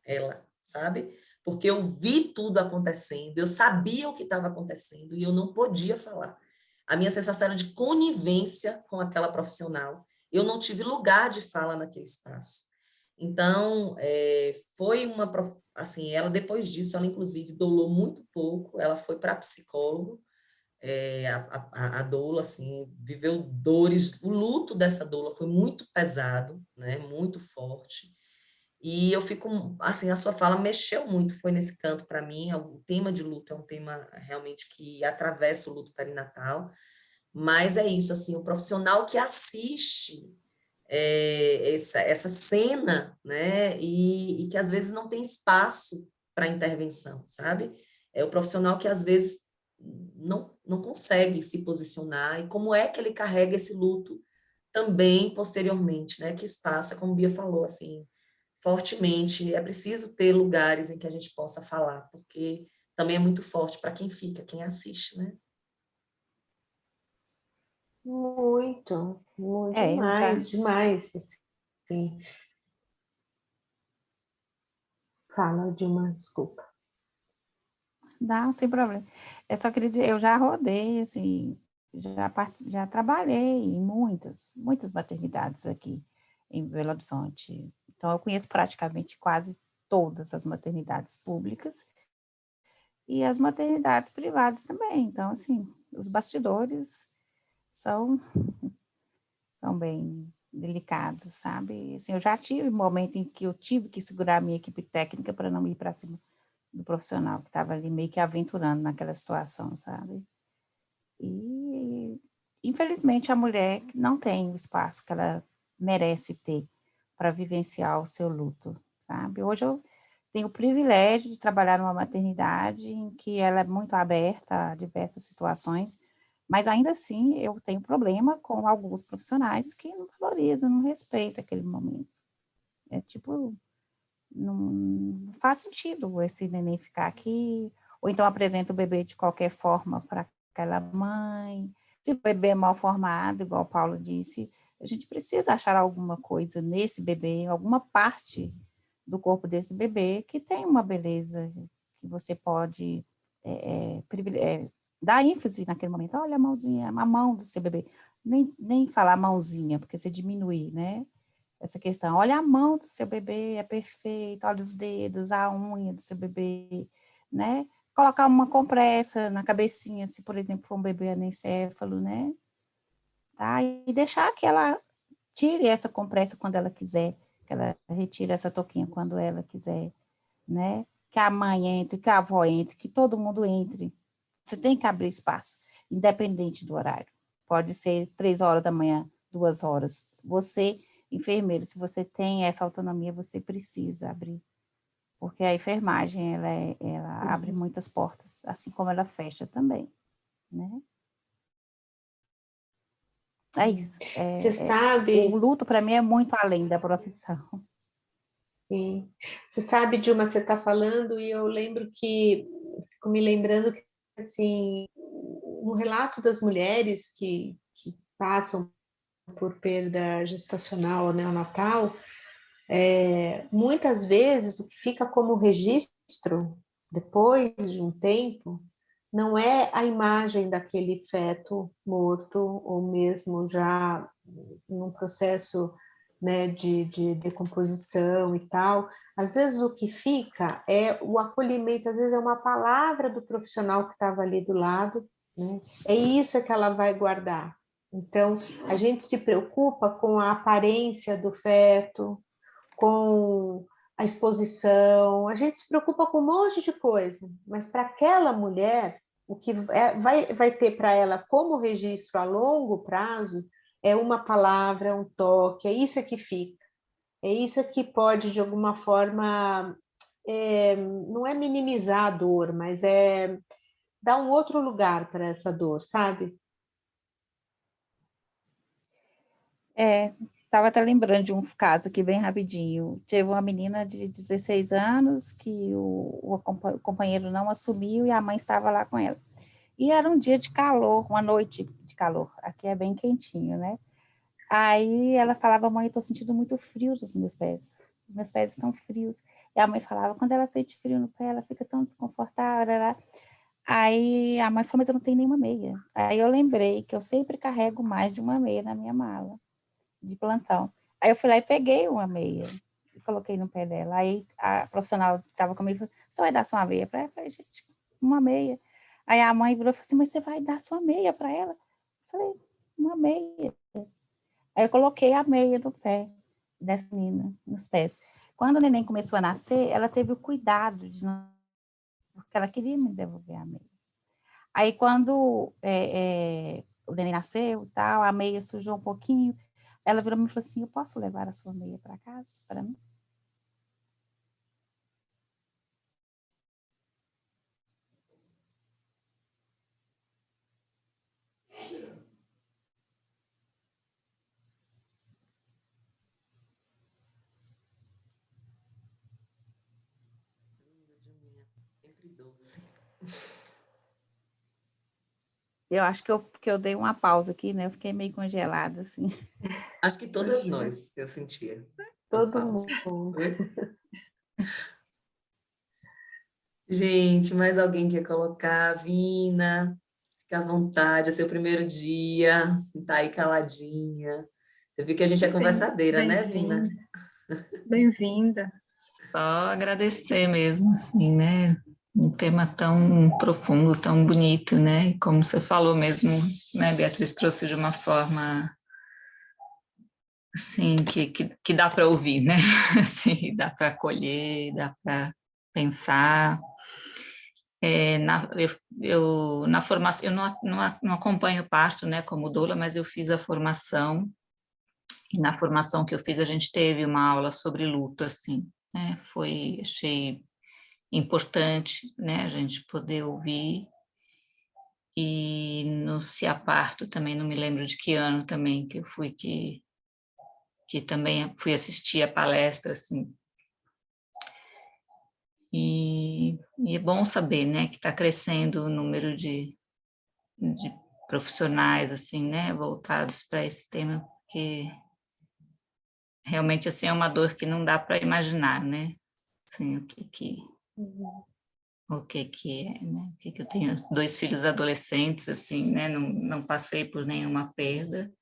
ela, sabe? Porque eu vi tudo acontecendo, eu sabia o que estava acontecendo e eu não podia falar. A minha sensação era de conivência com aquela profissional. Eu não tive lugar de fala naquele espaço. Então, foi assim, ela depois disso, ela inclusive dolou muito pouco, ela foi para psicólogo, a doula, assim, viveu dores, o luto dessa doula foi muito pesado, né, muito forte, e eu fico, assim, a sua fala mexeu muito, foi nesse canto para mim, o tema de luto é um tema realmente que atravessa o luto perinatal, mas é isso, assim, o profissional que assiste essa cena, né, e que às vezes não tem espaço para intervenção, sabe? É o profissional que às vezes não consegue se posicionar, e como é que ele carrega esse luto também posteriormente, né? Que espaço, é como a Bia falou, assim, fortemente, é preciso ter lugares em que a gente possa falar, porque também é muito forte para quem fica, quem assiste, né? Muito, muito Eu já, demais, demais, assim. Fala, Dilma, desculpa. não, sem problema. Eu só queria dizer, eu já rodei, assim, já trabalhei em muitas maternidades aqui em Belo Horizonte. Então, eu conheço praticamente quase todas as maternidades públicas e as maternidades privadas também. Então, assim, os bastidores são bem delicados, sabe? Assim, eu já tive um momento em que eu tive que segurar a minha equipe técnica para não ir para cima do profissional que estava ali meio que aventurando naquela situação, sabe? E infelizmente, a mulher não tem o espaço que ela merece ter para vivenciar o seu luto, sabe? Hoje eu tenho o privilégio de trabalhar numa maternidade em que ela é muito aberta a diversas situações, mas ainda assim eu tenho problema com alguns profissionais que não valorizam, não respeitam aquele momento. É tipo, não faz sentido esse neném ficar aqui, ou então apresenta o bebê de qualquer forma para aquela mãe. Se o bebê é mal formado, igual o Paulo disse, a gente precisa achar alguma coisa nesse bebê, alguma parte do corpo desse bebê que tem uma beleza que você pode dar ênfase naquele momento. Olha a mãozinha, a mão do seu bebê. Nem falar mãozinha, porque você diminui, né? Essa questão. Olha a mão do seu bebê, é perfeita. Olha os dedos, a unha do seu bebê, né? Colocar uma compressa na cabecinha, se, por exemplo, for um bebê anencéfalo, né? Tá? E deixar que ela tire essa compressa quando ela quiser, que ela retire essa touquinha quando ela quiser, né? Que a mãe entre, que a avó entre, que todo mundo entre. Você tem que abrir espaço, independente do horário. Pode ser 3 horas da manhã, 2 horas. Você, enfermeiro, se você tem essa autonomia, você precisa abrir. Porque a enfermagem, ela abre muitas portas, assim como ela fecha também, né? É isso. Você sabe... O luto, para mim, é muito além da profissão. Sim. Você sabe, Dilma, você está falando, e eu lembro que, fico me lembrando que, assim, no relato das mulheres que passam por perda gestacional ou neonatal, muitas vezes o que fica como registro, depois de um tempo, não é a imagem daquele feto morto, ou mesmo já num processo, né, de decomposição e tal. Às vezes o que fica é o acolhimento, às vezes é uma palavra do profissional que estava ali do lado, né? É isso que ela vai guardar. Então, a gente se preocupa com a aparência do feto, com a exposição, a gente se preocupa com um monte de coisa, mas para aquela mulher, o que vai ter para ela como registro a longo prazo é uma palavra, um toque, é isso que fica, é isso que pode, de alguma forma, não é minimizar a dor, mas é dar um outro lugar para essa dor, sabe? Estava até lembrando de um caso aqui bem rapidinho. Teve uma menina de 16 anos que o companheiro não assumiu e a mãe estava lá com ela. E era um dia de calor, uma noite de calor. Aqui é bem quentinho, né? Aí ela falava, mãe, eu estou sentindo muito frio nos meus pés. Meus pés estão frios. E a mãe falava, quando ela sente frio no pé, ela fica tão desconfortável. Aí a mãe falou, mas eu não tenho nenhuma meia. Aí eu lembrei que eu sempre carrego mais de uma meia na minha mala de plantão. Aí eu fui lá e peguei uma meia e coloquei no pé dela. Aí a profissional que estava comigo falou, você vai dar sua meia para ela? Eu falei, gente, uma meia. Aí a mãe virou e falou assim, mas você vai dar sua meia para ela? Eu falei, uma meia. Aí eu coloquei a meia no pé dessa menina, nos pés. Quando o neném começou a nascer, ela teve o cuidado de não... porque ela queria me devolver a meia. Aí quando o neném nasceu e tal, a meia sujou um pouquinho, ela virou e me falou assim, eu posso levar a sua meia para casa, para mim? Sempre doce. Eu acho que eu dei uma pausa aqui, né? Eu fiquei meio congelada, assim. Acho que todas nós, eu sentia. Todo mundo. Gente, mais alguém quer colocar? Vina, fica à vontade, é seu primeiro dia, tá aí caladinha. Você viu que a gente é conversadeira, né, Vina? Bem-vinda. Só agradecer mesmo, assim, né? Um tema tão profundo, tão bonito, né? E como você falou mesmo, né, Beatriz trouxe de uma forma assim que dá para ouvir, né? Assim, dá para acolher, dá para pensar. Na formação, eu não acompanho parto, né, como doula, mas eu fiz a formação, e na formação que eu fiz a gente teve uma aula sobre luto, assim, né, achei importante, né, a gente poder ouvir. E no Ciaparto também, não me lembro de que ano também que eu fui, que também fui assistir a palestra, assim. E é bom saber, né, que está crescendo o número de profissionais, assim, né, voltados para esse tema, porque realmente, assim, é uma dor que não dá para imaginar, né, assim, o que é, né, eu tenho 2 filhos adolescentes, assim, né, não passei por nenhuma perda,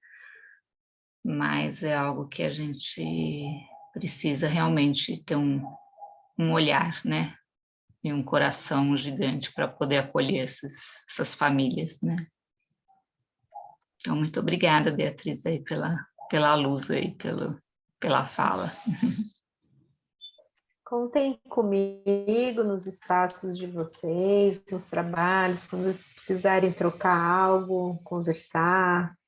mas é algo que a gente precisa realmente ter um olhar, né, e um coração gigante para poder acolher essas famílias, né. Então, muito obrigada, Beatriz, aí pela luz aí, pela fala. Contem comigo nos espaços de vocês, nos trabalhos, quando precisarem trocar algo, conversar,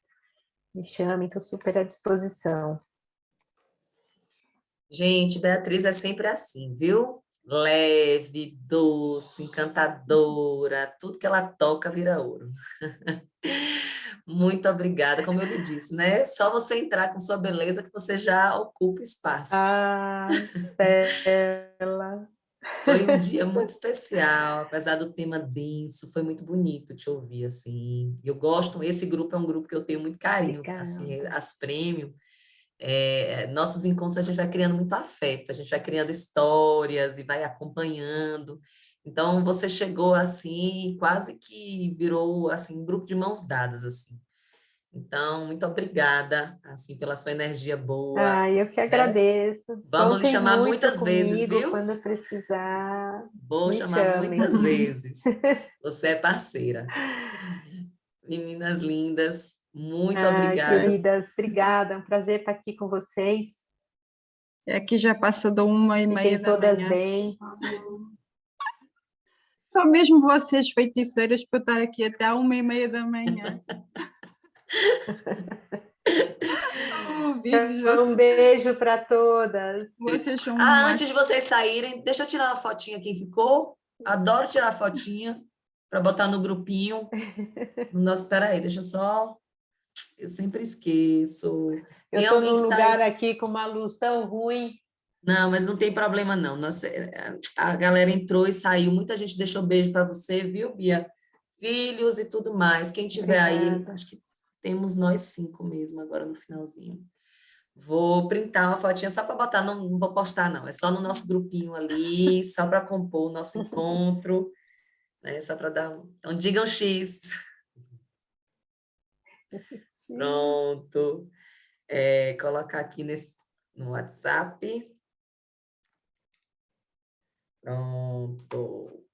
me chamem, estou super à disposição. Gente, Beatriz é sempre assim, viu? Leve, doce, encantadora, tudo que ela toca vira ouro. Muito obrigada, como eu lhe disse, né? Só você entrar com sua beleza que você já ocupa espaço. Ah, Stella. Foi um dia muito especial, apesar do tema denso, foi muito bonito te ouvir, assim. Eu gosto, esse grupo é um grupo que eu tenho muito carinho, assim, Obrigada. as Prêmio. Nossos encontros a gente vai criando muito afeto, a gente vai criando histórias e vai acompanhando. Então, você chegou assim, quase que virou assim, um grupo de mãos dadas, assim. Então, muito obrigada, assim, pela sua energia boa, Ah, eu que né? agradeço. Vamos lhe Contem chamar muito muitas vezes, comigo viu? quando precisar. Vou Me chamar chamem. muitas vezes. Você é parceira. Meninas lindas, muito Ai, obrigada. queridas, obrigada. É um prazer estar aqui com vocês. Aqui já passa da 1h30 Fiquem da todas manhã. bem. Só mesmo vocês, feiticeiras, para estar aqui até à 1h30 da manhã. Um beijo para todas. Vocês são Antes de vocês saírem, deixa eu tirar uma fotinha quem ficou. Adoro tirar fotinha para botar no grupinho. Peraí, deixa eu só. Eu sempre esqueço. Eu Tem estou alguém num que está lugar aí? aqui com uma luz tão ruim. Não, mas não tem problema, não. A galera entrou e saiu. Muita gente deixou beijo para você, viu, Bia? Filhos e tudo mais. Quem tiver aí, Obrigada. acho que temos nós 5 mesmo agora no finalzinho. Vou printar uma fotinha só para botar, não vou postar, não. É só no nosso grupinho ali, só para compor o nosso encontro, né? Só para dar um. Então, digam X. Pronto. Colocar aqui no WhatsApp. Pronto.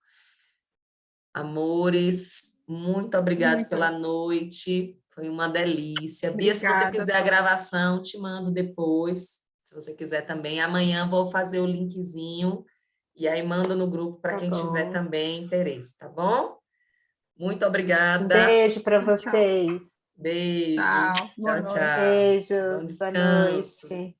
Amores, muito obrigado pela noite. Foi uma delícia. Bia, se você Obrigada. fizer a gravação, te mando depois. Se você quiser também. Amanhã vou fazer o linkzinho e aí mando no grupo para quem tiver também interesse, tá bom? Muito obrigada. Beijo para vocês. Beijo. Tchau. Boa Tchau, noite. tchau. Bom Beijos. Boa descanso. noite.